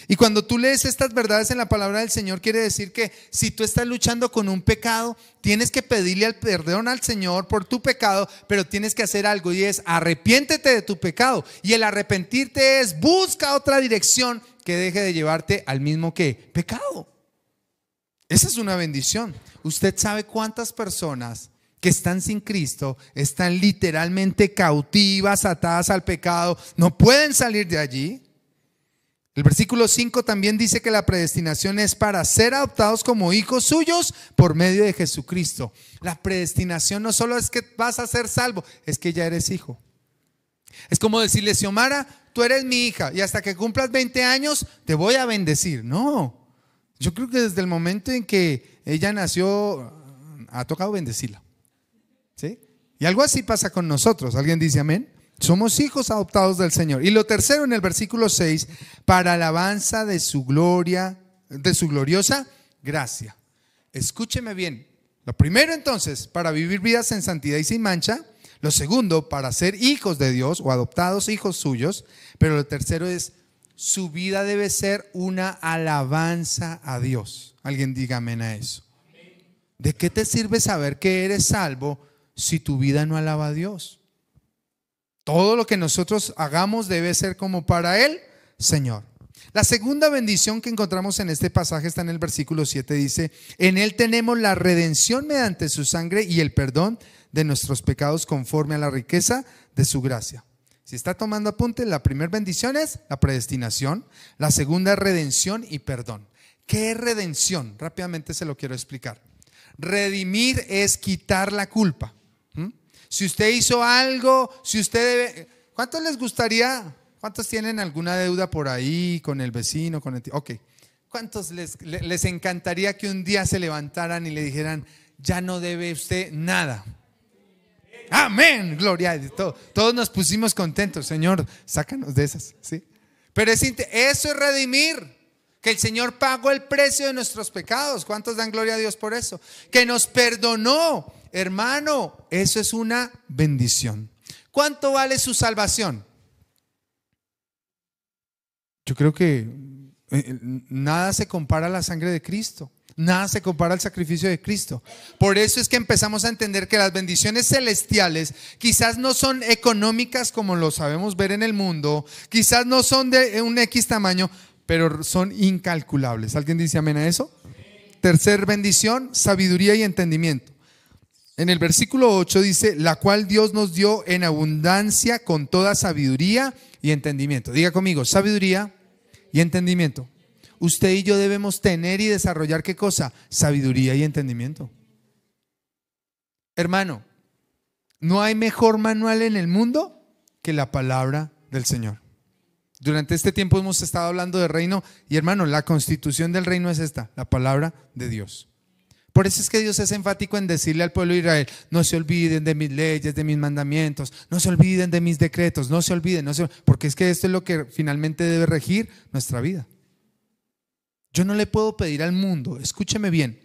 Y cuando tú lees estas verdades en la palabra del Señor, quiere decir que si tú estás luchando con un pecado, tienes que pedirle el perdón al Señor por tu pecado, pero tienes que hacer algo, y es arrepiéntete de tu pecado. Y el arrepentirte es busca otra dirección que deje de llevarte al mismo ¿qué? Pecado. Esa es una bendición. Usted sabe cuántas personas que están sin Cristo están literalmente cautivas, atadas al pecado, no pueden salir de allí. El versículo 5 también dice que la predestinación es para ser adoptados como hijos suyos por medio de Jesucristo. La predestinación no solo es que vas a ser salvo, es que ya eres hijo. Es como decirle, Xiomara, tú eres mi hija y hasta que cumplas 20 años te voy a bendecir. No, yo creo que desde el momento en que ella nació ha tocado bendecirla, ¿sí? Y algo así pasa con nosotros. ¿Alguien dice amén? Somos hijos adoptados del Señor. Y lo tercero en el versículo 6, para alabanza de su gloria, de su gloriosa gracia. Escúcheme bien. Lo primero entonces, para vivir vidas en santidad y sin mancha. Lo segundo, para ser hijos de Dios o adoptados hijos suyos. Pero lo tercero es, su vida debe ser una alabanza a Dios. Alguien diga amén a eso. ¿De qué te sirve saber que eres salvo si tu vida no alaba a Dios? Todo lo que nosotros hagamos debe ser como para el Señor. La segunda bendición que encontramos en este pasaje está en el versículo 7. Dice, en Él tenemos la redención mediante su sangre y el perdón de nuestros pecados conforme a la riqueza de su gracia. Si está tomando apunte, la primera bendición es la predestinación. La segunda es redención y perdón. ¿Qué es redención? Rápidamente se lo quiero explicar. Redimir es quitar la culpa. Si usted hizo algo, si usted debe, ¿cuántos les gustaría? ¿Cuántos tienen alguna deuda por ahí con el vecino, con el tío? Ok. ¿Cuántos les encantaría que un día se levantaran y le dijeran, ya no debe usted nada? Amén, gloria a Dios. Todos nos pusimos contentos. Señor, sácanos de esas, ¿sí? Pero eso es redimir. Que el Señor pagó el precio de nuestros pecados. ¿Cuántos dan gloria a Dios por eso? Que nos perdonó. Hermano, eso es una bendición. ¿Cuánto vale su salvación? Yo creo que nada se compara a la sangre de Cristo. Nada se compara al sacrificio de Cristo. Por eso es que empezamos a entender que las bendiciones celestiales quizás no son económicas como lo sabemos ver en el mundo. Quizás no son de un X tamaño, pero son incalculables. ¿Alguien dice amén a eso? Tercer bendición, sabiduría y entendimiento. En el versículo 8 dice, la cual Dios nos dio en abundancia con toda sabiduría y entendimiento. Diga conmigo, sabiduría y entendimiento. Usted y yo debemos tener y desarrollar ¿qué cosa? Sabiduría y entendimiento. Hermano, no hay mejor manual en el mundo que la palabra del Señor. Durante este tiempo hemos estado hablando de reino y hermano, la constitución del reino es esta, la palabra de Dios. Por eso es que Dios es enfático en decirle al pueblo de Israel, no se olviden de mis leyes, de mis mandamientos, no se olviden de mis decretos, no se olviden, porque es que esto es lo que finalmente debe regir nuestra vida. Yo no le puedo pedir al mundo, escúcheme bien,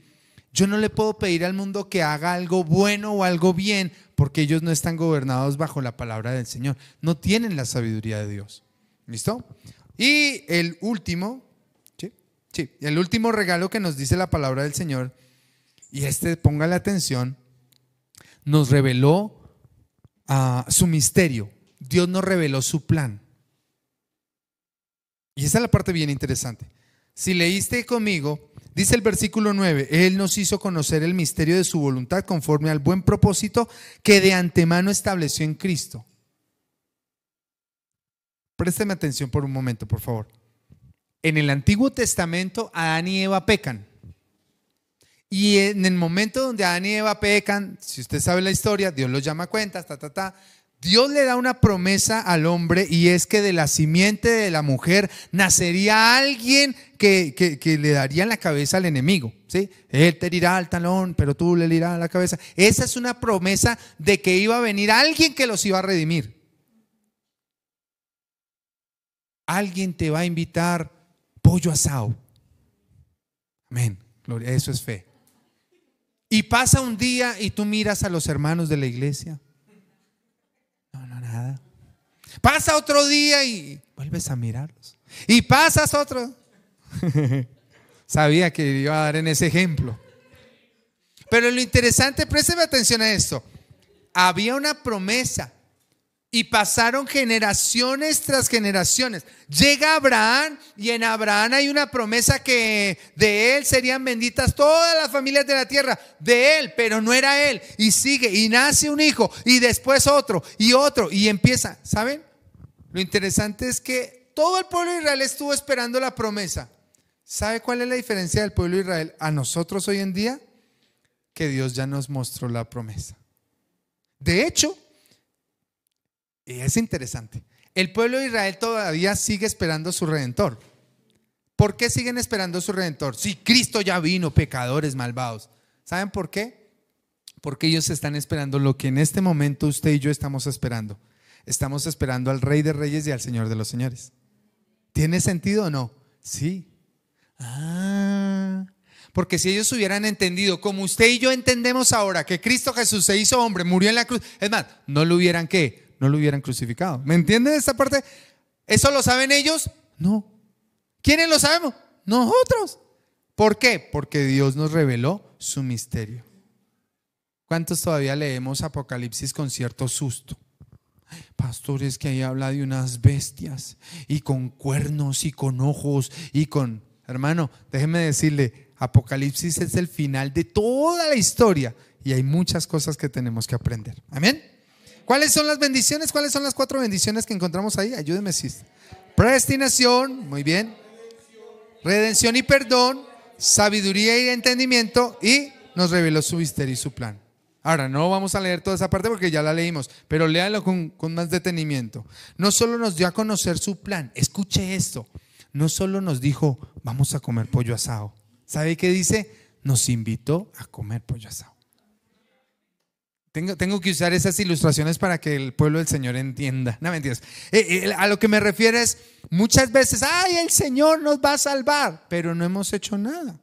yo no le puedo pedir al mundo que haga algo bueno o algo bien, porque ellos no están gobernados bajo la palabra del Señor, no tienen la sabiduría de Dios. ¿Listo? Y el último, el último regalo que nos dice la palabra del Señor, y póngale atención, nos reveló su misterio. Dios nos reveló su plan. Y esa es la parte bien interesante. Si leíste conmigo, dice el versículo 9, Él nos hizo conocer el misterio de su voluntad conforme al buen propósito que de antemano estableció en Cristo. Présteme atención por un momento, por favor. En el Antiguo Testamento, Adán y Eva pecan. Y en el momento donde Adán y Eva pecan, si usted sabe la historia, Dios los llama a cuentas, Dios le da una promesa al hombre y es que de la simiente de la mujer nacería alguien que le daría en la cabeza al enemigo, ¿sí? Él te herirá al talón, pero tú le herirás a la cabeza. Esa es una promesa de que iba a venir alguien que los iba a redimir. Alguien te va a invitar pollo asado. Amén, gloria, eso es fe. Y pasa un día y tú miras a los hermanos de la iglesia. No, nada. Pasa otro día y vuelves a mirarlos. Y pasas otro. Sabía que iba a dar en ese ejemplo. Pero lo interesante, présteme atención a esto. Había una promesa y pasaron generaciones tras generaciones. Llega Abraham y en Abraham hay una promesa que de él serían benditas todas las familias de la tierra. De él, pero no era él. Y sigue y nace un hijo y después otro y empieza. ¿Saben? Lo interesante es que todo el pueblo de Israel estuvo esperando la promesa. ¿Sabe cuál es la diferencia del pueblo de Israel a nosotros hoy en día? Que Dios ya nos mostró la promesa. De hecho, y es interesante, el pueblo de Israel todavía sigue esperando su Redentor. ¿Por qué siguen esperando su Redentor? Si Cristo ya vino, pecadores malvados. ¿Saben por qué? Porque ellos están esperando lo que en este momento usted y yo estamos esperando. Estamos esperando al Rey de Reyes y al Señor de los Señores. ¿Tiene sentido o no? Sí. Porque si ellos hubieran entendido como usted y yo entendemos ahora que Cristo Jesús se hizo hombre, murió en la cruz, es más, no lo hubieran ¿qué? No lo hubieran crucificado. ¿Me entienden esta parte? ¿Eso lo saben ellos? No. ¿Quiénes lo sabemos? Nosotros. ¿Por qué? Porque Dios nos reveló su misterio. ¿Cuántos todavía leemos Apocalipsis con cierto susto? Pastor, es que ahí habla de unas bestias y con cuernos y con ojos y con... Hermano, déjeme decirle, Apocalipsis es el final de toda la historia y hay muchas cosas que tenemos que aprender. Amén. ¿Cuáles son las bendiciones? ¿Cuáles son las 4 bendiciones que encontramos ahí? Ayúdeme, si predestinación, muy bien. Redención y perdón, sabiduría y entendimiento, y nos reveló su misterio y su plan. Ahora, no vamos a leer toda esa parte porque ya la leímos, pero léalo con más detenimiento. No solo nos dio a conocer su plan, escuche esto. No solo nos dijo, vamos a comer pollo asado. ¿Sabe qué dice? Nos invitó a comer pollo asado. Tengo que usar esas ilustraciones para que el pueblo del Señor entienda. No, mentiras. A lo que me refiero es, muchas veces, ¡ay, el Señor nos va a salvar! Pero no hemos hecho nada.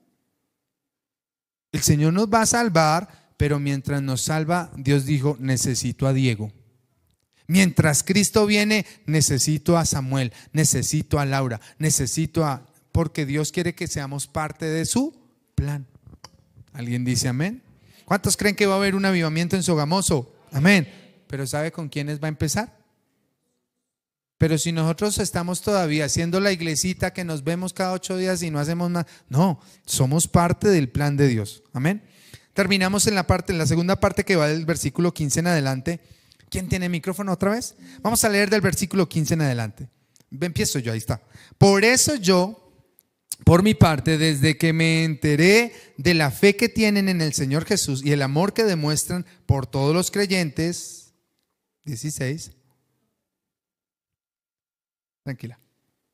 El Señor nos va a salvar, pero mientras nos salva, Dios dijo, necesito a Diego. Mientras Cristo viene, necesito a Samuel, necesito a Laura, porque Dios quiere que seamos parte de su plan. ¿Alguien dice amén? ¿Cuántos creen que va a haber un avivamiento en Sogamoso? Amén. Pero ¿sabe con quiénes va a empezar? Pero si nosotros estamos todavía haciendo la iglesita que nos vemos cada 8 días y no hacemos nada, no, somos parte del plan de Dios. Amén. Terminamos en la segunda parte que va del versículo 15 en adelante. ¿Quién tiene micrófono otra vez? Vamos a leer del versículo 15 en adelante. Empiezo yo, ahí está. Por eso yo, por mi parte, desde que me enteré de la fe que tienen en el Señor Jesús y el amor que demuestran por todos los creyentes, 16. Tranquila.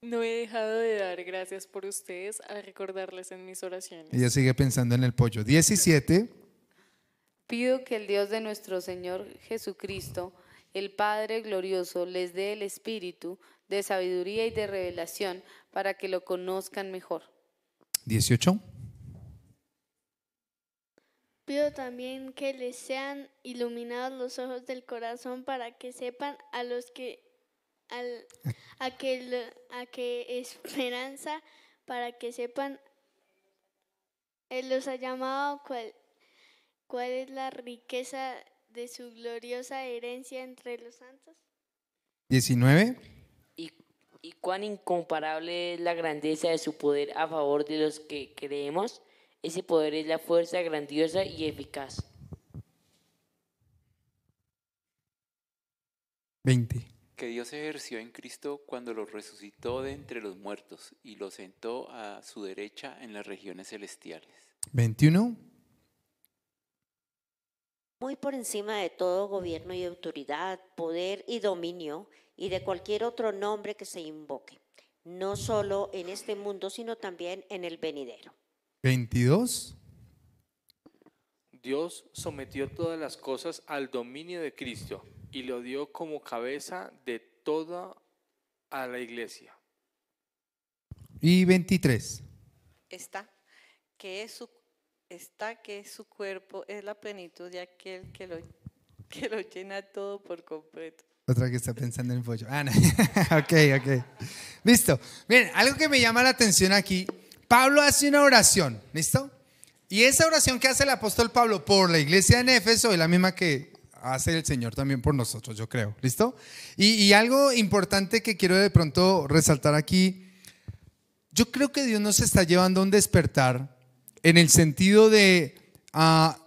No he dejado de dar gracias por ustedes al recordarles en mis oraciones. Ella sigue pensando en el pollo. 17. Pido que el Dios de nuestro Señor Jesucristo, el Padre glorioso, les dé el espíritu de sabiduría y de revelación para que lo conozcan mejor. 18. Pido también que les sean iluminados los ojos del corazón para que sepan a qué esperanza, para que sepan, Él los ha llamado, cuál es la riqueza de su gloriosa herencia entre los santos. 19. Y cuán incomparable es la grandeza de su poder a favor de los que creemos. Ese poder es la fuerza grandiosa y eficaz. 20. Que Dios ejerció en Cristo cuando lo resucitó de entre los muertos y lo sentó a su derecha en las regiones celestiales. 21. muy por encima de todo gobierno y autoridad, poder y dominio, y de cualquier otro nombre que se invoque, no solo en este mundo, sino también en el venidero. 22. Dios sometió todas las cosas al dominio de Cristo y lo dio como cabeza de toda a la iglesia. Y 23. Está que su cuerpo es la plenitud de aquel que lo llena todo por completo. Otra que está pensando en el pollo. Ah, no. Ok. Listo. Miren, algo que me llama la atención aquí. Pablo hace una oración, ¿listo? Y esa oración que hace el apóstol Pablo por la iglesia en Éfeso es la misma que hace el Señor también por nosotros, yo creo, ¿listo? Y algo importante que quiero de pronto resaltar aquí, yo creo que Dios nos está llevando a un despertar en el sentido de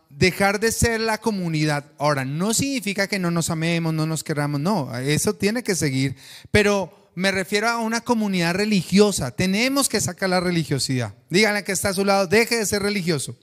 dejar de ser la comunidad. Ahora, no significa que no nos amemos, no nos queramos, no, eso tiene que seguir, pero me refiero a una comunidad religiosa. Tenemos que sacar la religiosidad. Díganle que está a su lado, deje de ser religioso.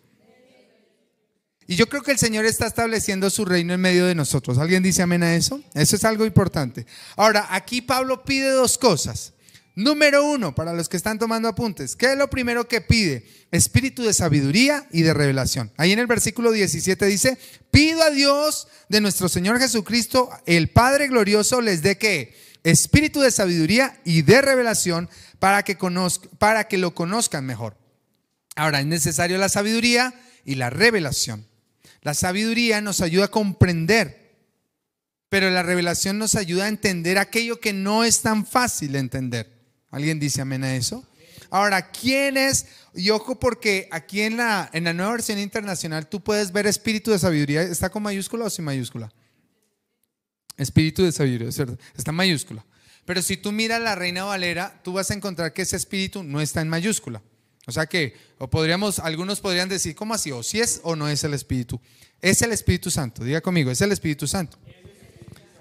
Y yo creo que el Señor está estableciendo su reino en medio de nosotros. ¿Alguien dice amén a eso? Eso es algo importante. Ahora, aquí Pablo pide dos cosas. Número uno, para los que están tomando apuntes, ¿qué es lo primero que pide? Espíritu de sabiduría y de revelación. Ahí en el versículo 17 dice: pido a Dios de nuestro Señor Jesucristo, el Padre glorioso, les dé ¿qué? Espíritu de sabiduría y de revelación para que lo conozcan mejor. Ahora, es necesario la sabiduría y la revelación. La sabiduría nos ayuda a comprender, pero la revelación nos ayuda a entender aquello que no es tan fácil de entender. ¿Alguien dice amén a eso? Ahora, ¿quién es? Y ojo, porque aquí en la nueva versión internacional tú puedes ver espíritu de sabiduría. ¿Está con mayúscula o sin mayúscula? Espíritu de sabiduría, ¿cierto? Está en mayúscula. Pero si tú miras la Reina Valera, tú vas a encontrar que ese espíritu no está en mayúscula. O sea que, algunos podrían decir, ¿cómo así? O si es o no es el Espíritu. Es el Espíritu Santo, diga conmigo, es el Espíritu Santo.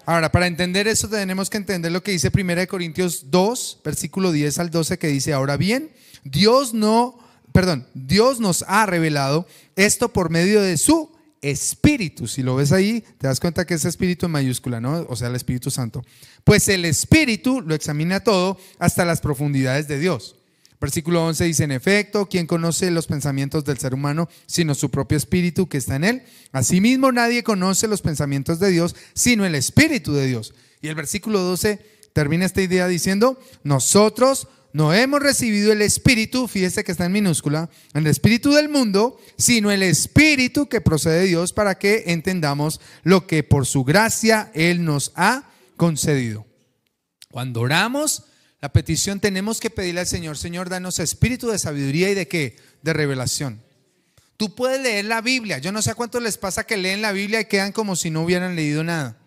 Ahora, para entender eso tenemos que entender lo que dice 1 Corintios 2, versículo 10 al 12, que dice: ahora bien, Dios nos ha revelado esto por medio de su Espíritu. Si lo ves ahí, te das cuenta que es Espíritu en mayúscula, ¿no? O sea, el Espíritu Santo. Pues el Espíritu lo examina todo hasta las profundidades de Dios. Versículo 11 dice: en efecto, ¿quién conoce los pensamientos del ser humano sino su propio espíritu que está en él? Asimismo, nadie conoce los pensamientos de Dios sino el Espíritu de Dios. Y el versículo 12 termina esta idea diciendo: nosotros no hemos recibido el Espíritu, fíjese que está en minúscula, el Espíritu del mundo, sino el Espíritu que procede de Dios, para que entendamos lo que por su gracia Él nos ha concedido. Cuando oramos, la petición tenemos que pedirle al Señor: Señor, danos espíritu de sabiduría y de ¿qué? De revelación. Tú puedes leer la Biblia. Yo no sé a cuántos les pasa que leen la Biblia y quedan como si no hubieran leído nada.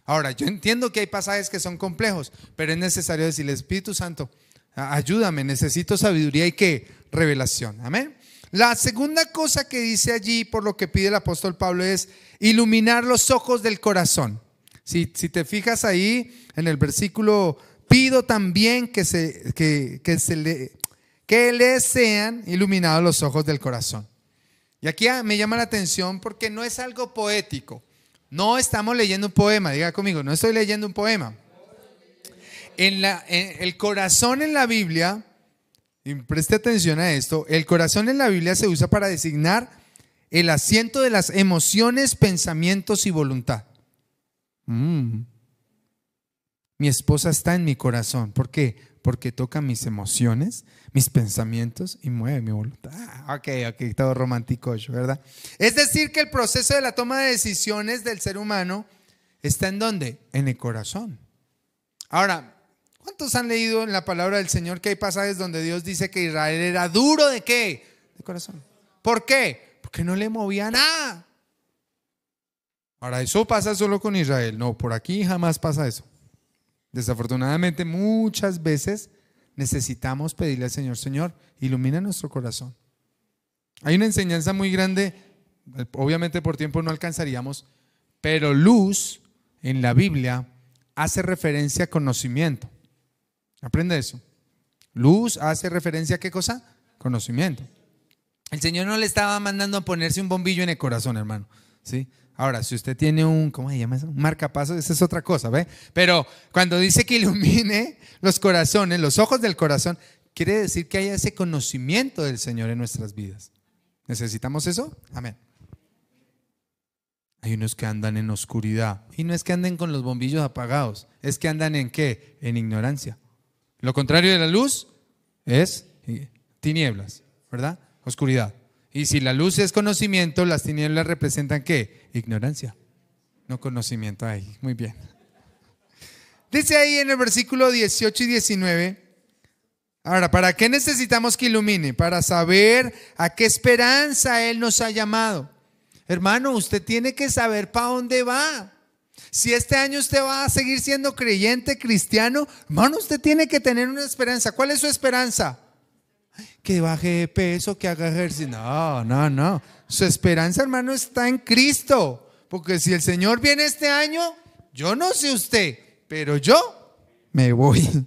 Ahora, yo entiendo que hay pasajes que son complejos, pero es necesario decirle: Espíritu Santo, ayúdame, necesito sabiduría y ¿qué? Revelación. Amén. La segunda cosa que dice allí, por lo que pide el apóstol Pablo, es iluminar los ojos del corazón. Si te fijas ahí en el versículo: pido también que les sean iluminados los ojos del corazón. Y aquí me llama la atención porque no es algo poético. No estamos leyendo un poema, diga conmigo, no estoy leyendo un poema. El corazón en la Biblia, y preste atención a esto, el corazón en la Biblia se usa para designar el asiento de las emociones, pensamientos y voluntad. Mi esposa está en mi corazón. ¿Por qué? Porque toca mis emociones, mis pensamientos y mueve mi voluntad. Ok, todo romántico, ¿verdad? Es decir, que el proceso de la toma de decisiones del ser humano está ¿en dónde? En el corazón. Ahora, ¿cuántos han leído en la palabra del Señor que hay pasajes donde Dios dice que Israel era duro de qué? De corazón. ¿Por qué? Porque no le movía nada. Ahora, eso pasa solo con Israel. No, por aquí jamás pasa eso. Desafortunadamente, muchas veces necesitamos pedirle al Señor: Señor, ilumina nuestro corazón. Hay una enseñanza muy grande, obviamente por tiempo no alcanzaríamos, pero luz en la Biblia hace referencia a conocimiento. Aprende eso. Luz hace referencia a ¿qué cosa? Conocimiento. El Señor no le estaba mandando a ponerse un bombillo en el corazón, hermano, ¿sí? Ahora, si usted tiene un, ¿cómo se llama eso? Un marcapasos, esa es otra cosa, ¿ve? Pero cuando dice que ilumine los corazones, los ojos del corazón, quiere decir que haya ese conocimiento del Señor en nuestras vidas. ¿Necesitamos eso? Amén. Hay unos que andan en oscuridad. Y no es que anden con los bombillos apagados, es que andan en ¿qué? En ignorancia. Lo contrario de la luz es tinieblas, ¿verdad? Oscuridad. Y si la luz es conocimiento, las tinieblas representan ¿qué? Ignorancia, no conocimiento. Ahí, muy bien. Dice ahí en el versículo 18 y 19. Ahora, ¿para qué necesitamos que ilumine? Para saber a qué esperanza Él nos ha llamado. Hermano, usted tiene que saber para dónde va. Si este año usted va a seguir siendo creyente, cristiano, hermano, usted tiene que tener una esperanza. ¿Cuál es su esperanza? Que baje de peso, que haga ejercicio. No. Su esperanza, hermano, está en Cristo. Porque si el Señor viene este año, yo no sé usted, pero yo me voy.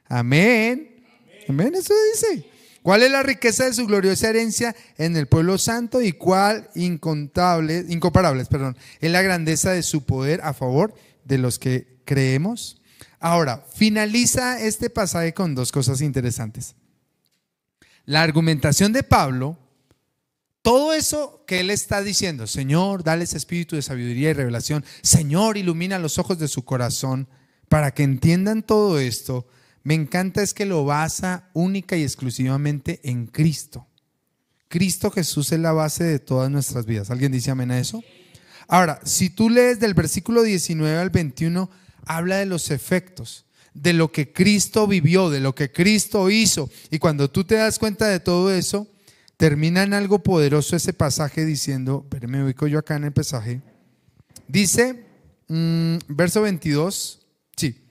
Amén. Amén, eso dice. ¿Cuál es la riqueza de su gloriosa herencia en el pueblo santo y cuál incomparable, es la grandeza de su poder a favor de los que creemos? Ahora, finaliza este pasaje con dos cosas interesantes. La argumentación de Pablo, todo eso que él está diciendo, Señor, dale ese espíritu de sabiduría y revelación, Señor, ilumina los ojos de su corazón para que entiendan todo esto. Me encanta es que lo basa única y exclusivamente en Cristo. Cristo Jesús es la base de todas nuestras vidas. ¿Alguien dice amén a eso? Ahora, si tú lees del versículo 19 al 21, habla de los efectos, de lo que Cristo vivió, de lo que Cristo hizo. Y cuando tú te das cuenta de todo eso, termina en algo poderoso ese pasaje diciendo, pero me ubico yo acá en el pasaje, dice, verso 22, sí.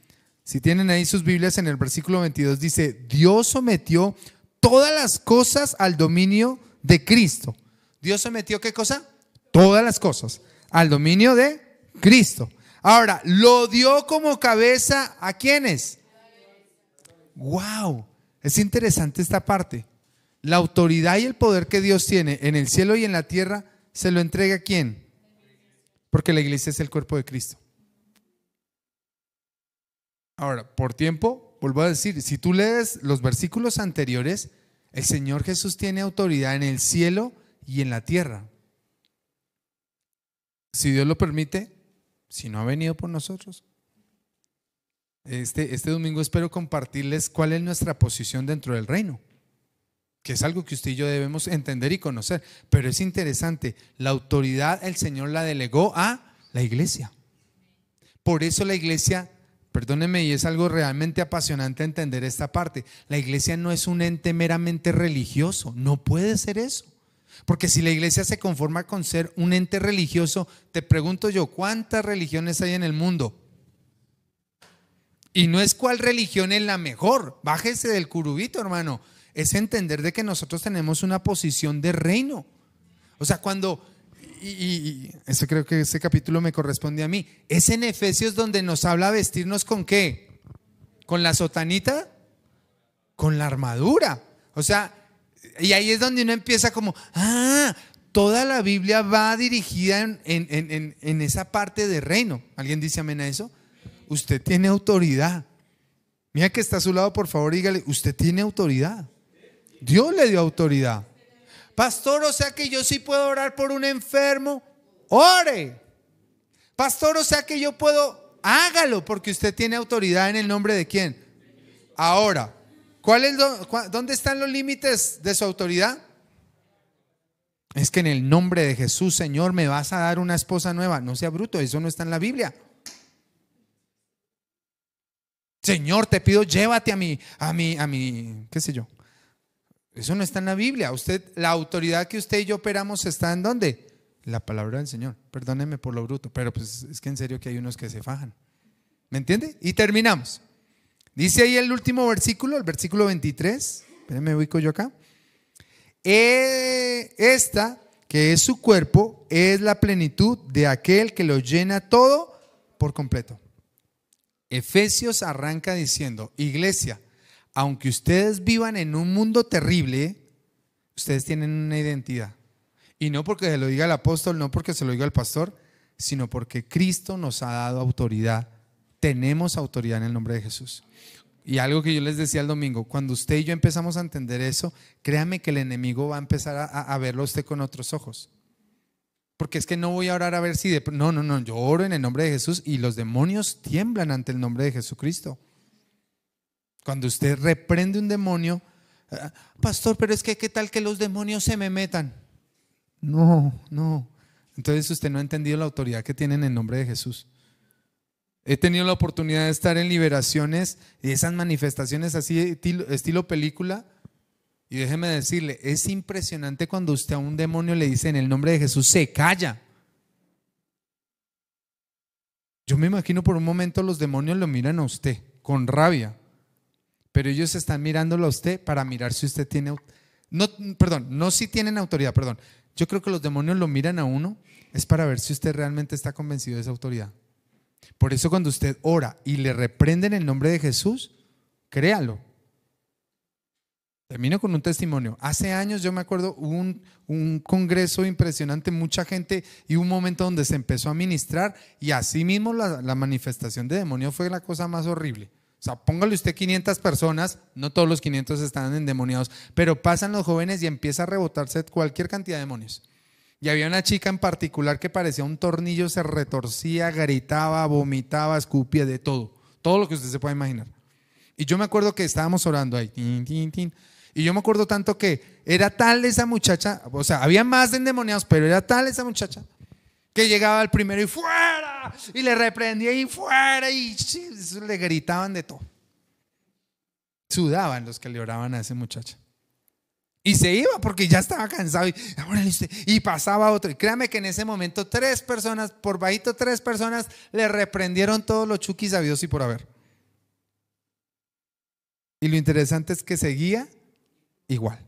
Si tienen ahí sus Biblias, en el versículo 22 dice, Dios sometió todas las cosas al dominio de Cristo. ¿Dios sometió qué cosa? Todas las cosas al dominio de Cristo. Ahora, ¿lo dio como cabeza a quiénes? ¡Wow! Es interesante esta parte. La autoridad y el poder que Dios tiene en el cielo y en la tierra, ¿se lo entrega a quién? Porque la iglesia es el cuerpo de Cristo. Ahora, por tiempo, vuelvo a decir, si tú lees los versículos anteriores, el Señor Jesús tiene autoridad en el cielo y en la tierra. Si Dios lo permite, si no ha venido por nosotros. Este domingo espero compartirles cuál es nuestra posición dentro del reino, que es algo que usted y yo debemos entender y conocer. Pero es interesante, la autoridad el Señor la delegó a la iglesia. Por eso la iglesia, perdónenme, y es algo realmente apasionante entender esta parte, la iglesia no es un ente meramente religioso, no puede ser eso. Porque si la iglesia se conforma con ser un ente religioso, te pregunto yo, ¿cuántas religiones hay en el mundo? Y no es cuál religión es la mejor, bájese del curubito, hermano. Es entender de que nosotros tenemos una posición de reino. O sea, cuando, y eso creo que ese capítulo me corresponde a mí, es en Efesios donde nos habla vestirnos ¿con qué? ¿Con la sotanita? Con la armadura. O sea, y ahí es donde uno empieza como, toda la Biblia va dirigida en esa parte de reino. ¿Alguien dice amén a eso? Usted tiene autoridad. Mira que está a su lado, por favor, dígale, usted tiene autoridad. Dios le dio autoridad. Pastor, o sea que yo sí puedo orar por un enfermo. Ore. Pastor, o sea que yo puedo, hágalo, porque usted tiene autoridad en el nombre de ¿quién? Ahora, ¿dónde están los límites de su autoridad? Es que en el nombre de Jesús, Señor, me vas a dar una esposa nueva. No sea bruto, eso no está en la Biblia. Señor, te pido, llévate a mi, qué sé yo. Eso no está en la Biblia. La autoridad que usted y yo operamos está ¿en dónde? La palabra del Señor. Perdónenme por lo bruto, pero pues es que en serio que hay unos que se fajan. ¿Me entiende? Y terminamos. Dice ahí el último versículo, el versículo 23. Espérenme, me ubico yo acá. Esta, que es su cuerpo, es la plenitud de aquel que lo llena todo por completo. Efesios arranca diciendo, iglesia, aunque ustedes vivan en un mundo terrible, ustedes tienen una identidad. Y no porque se lo diga el apóstol, no porque se lo diga el pastor, sino porque Cristo nos ha dado autoridad. Tenemos autoridad en el nombre de Jesús. Y algo que yo les decía el domingo, cuando usted y yo empezamos a entender eso, créame que el enemigo va a empezar a verlo a usted con otros ojos. Porque es que no voy a orar a ver si... No, yo oro en el nombre de Jesús y los demonios tiemblan ante el nombre de Jesucristo. Cuando usted reprende un demonio, pastor, pero es que ¿qué tal que los demonios se me metan? No. Entonces usted no ha entendido la autoridad que tiene en el nombre de Jesús. He tenido la oportunidad de estar en liberaciones y esas manifestaciones así estilo película. Y déjeme decirle, es impresionante cuando usted a un demonio le dice en el nombre de Jesús, se calla. Yo me imagino por un momento los demonios lo miran a usted con rabia, pero ellos están mirándolo a usted para mirar si usted tiene, no si tienen autoridad, perdón. Yo creo que los demonios lo miran a uno es para ver si usted realmente está convencido de esa autoridad. Por eso cuando usted ora y le reprende en el nombre de Jesús, créalo. Termino con un testimonio. Hace años yo me acuerdo, hubo un congreso impresionante, mucha gente, y un momento donde se empezó a ministrar y así mismo la manifestación de demonios fue la cosa más horrible. O sea, póngale usted 500 personas, no todos los 500 están endemoniados, pero pasan los jóvenes y empieza a rebotarse cualquier cantidad de demonios. Y había una chica en particular que parecía un tornillo, se retorcía, gritaba, vomitaba, escupía, de todo lo que usted se pueda imaginar. Y yo me acuerdo que estábamos orando ahí, y yo me acuerdo tanto que era tal esa muchacha, o sea, había más de endemoniados, pero era tal esa muchacha que llegaba al primero y fuera, y le reprendía y fuera, y le gritaban de todo. Sudaban los que le oraban a esa muchacha. Y se iba porque ya estaba cansado y pasaba otro. Y créame que en ese momento 3 personas, por bajito 3 personas le reprendieron todos los chuquis habidos y por haber. Y lo interesante es que seguía igual.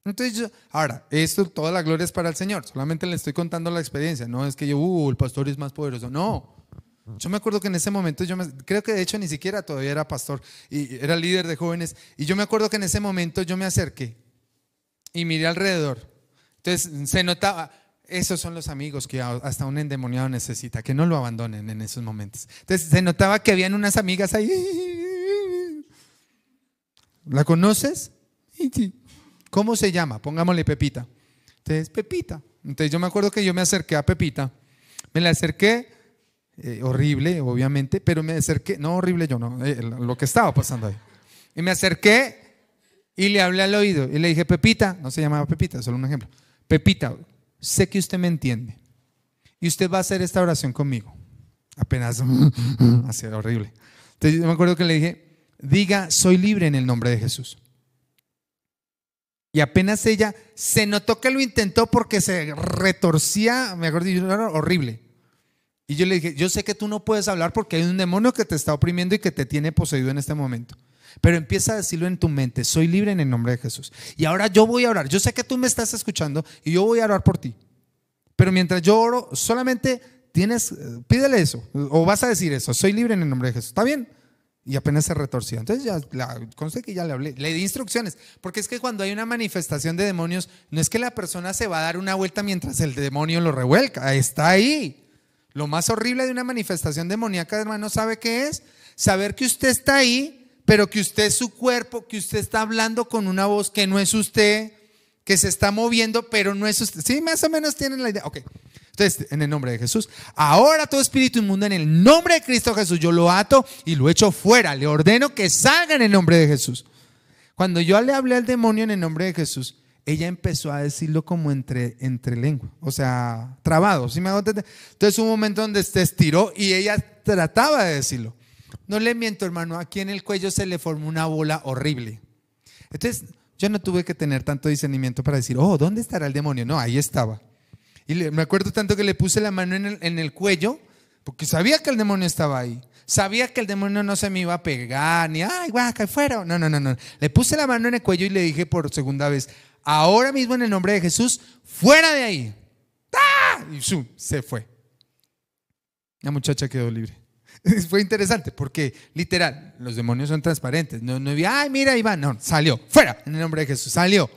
Entonces ahora, esto, toda la gloria es para el Señor. Solamente le estoy contando la experiencia. No es que el pastor es más poderoso. No. Yo me acuerdo que en ese momento, creo que de hecho ni siquiera todavía era pastor y era líder de jóvenes. Y yo me acuerdo que en ese momento yo me acerqué y miré alrededor. Entonces se notaba, esos son los amigos que hasta un endemoniado necesita, que no lo abandonen en esos momentos. Entonces se notaba que habían unas amigas ahí. ¿La conoces? ¿Cómo se llama? Pongámosle Pepita. Entonces, Pepita. Entonces yo me acuerdo que yo me acerqué a Pepita. Me la acerqué, horrible, obviamente, pero me acerqué, no horrible yo, no, lo que estaba pasando ahí. Y me acerqué y le hablé al oído y le dije, Pepita, no se llamaba Pepita, solo un ejemplo. Pepita, sé que usted me entiende y usted va a hacer esta oración conmigo. Apenas, así era horrible. Entonces yo me acuerdo que le dije, diga, soy libre en el nombre de Jesús. Y apenas ella se notó que lo intentó porque se retorcía, me acuerdo, era horrible. Y yo le dije, yo sé que tú no puedes hablar porque hay un demonio que te está oprimiendo y que te tiene poseído en este momento. Pero empieza a decirlo en tu mente, soy libre en el nombre de Jesús. Y ahora yo voy a orar, yo sé que tú me estás escuchando y yo voy a orar por ti. Pero mientras yo oro, solamente pídele eso, o vas a decir eso, soy libre en el nombre de Jesús. ¿Está bien? Y apenas se retorció. Entonces conste que ya le hablé, le di instrucciones. Porque es que cuando hay una manifestación de demonios, no es que la persona se va a dar una vuelta mientras el demonio lo revuelca, está ahí. Lo más horrible de una manifestación demoníaca, hermano, ¿sabe qué es? Saber que usted está ahí, pero que usted es su cuerpo, que usted está hablando con una voz que no es usted, que se está moviendo, pero no es usted. ¿Sí? Más o menos tienen la idea. Ok. Entonces, en el nombre de Jesús, ahora todo espíritu inmundo en el nombre de Cristo Jesús, yo lo ato y lo echo fuera. Le ordeno que salga en el nombre de Jesús. Cuando yo le hablé al demonio en el nombre de Jesús, ella empezó a decirlo como entre lengua, o sea, trabado. ¿Sí me hago entender? Entonces hubo un momento donde se estiró y ella trataba de decirlo. No le miento, hermano, aquí en el cuello se le formó una bola horrible. Entonces yo no tuve que tener tanto discernimiento para decir, ¿dónde estará el demonio? No, ahí estaba. Y me acuerdo tanto que le puse la mano en el cuello, porque sabía que el demonio estaba ahí. Sabía que el demonio no se me iba a pegar, ni, ay, guaca, fuera. No. Le puse la mano en el cuello y le dije por segunda vez, ahora mismo en el nombre de Jesús, fuera de ahí. ¡Ah! Y se fue. La muchacha quedó libre. Fue interesante porque literal, los demonios son transparentes. No había, ay, mira, Iván, no, salió, fuera, en el nombre de Jesús, salió.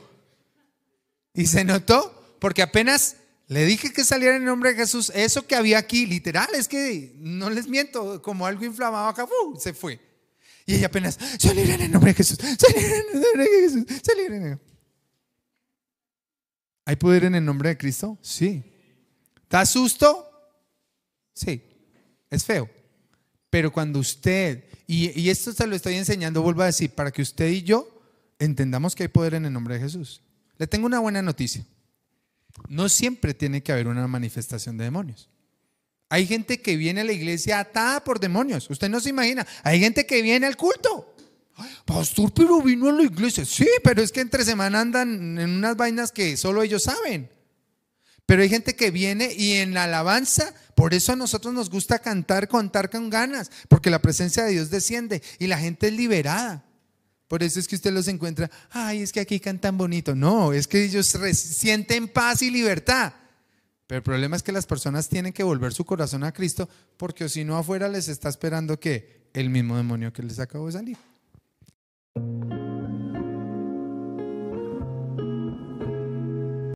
Y se notó porque apenas Le dije que salieran en el nombre de Jesús. Eso que había aquí, literal, es que no les miento, como algo inflamado acá, se fue. Y ella apenas, salieran en el nombre de Jesús, salieran en el nombre de Jesús, salieran en el... ¿Hay poder en el nombre de Cristo? Sí. ¿Da susto? Sí. Es feo. Pero cuando usted, y esto se lo estoy enseñando, vuelvo a decir, para que usted y yo entendamos que hay poder en el nombre de Jesús. Le tengo una buena noticia. No siempre tiene que haber una manifestación de demonios. Hay gente que viene a la iglesia atada por demonios. Usted no se imagina. Hay gente que viene al culto. Pastor, pero vino a la iglesia. Sí, pero es que entre semana andan en unas vainas que solo ellos saben. Pero hay gente que viene y en la alabanza, por eso a nosotros nos gusta cantar con ganas, porque la presencia de Dios desciende y la gente es liberada. Por eso es que usted los encuentra, ay, es que aquí cantan bonito. No, es que ellos sienten paz y libertad. Pero el problema es que las personas tienen que volver su corazón a Cristo, porque si no afuera les está esperando que el mismo demonio que les acabó de salir.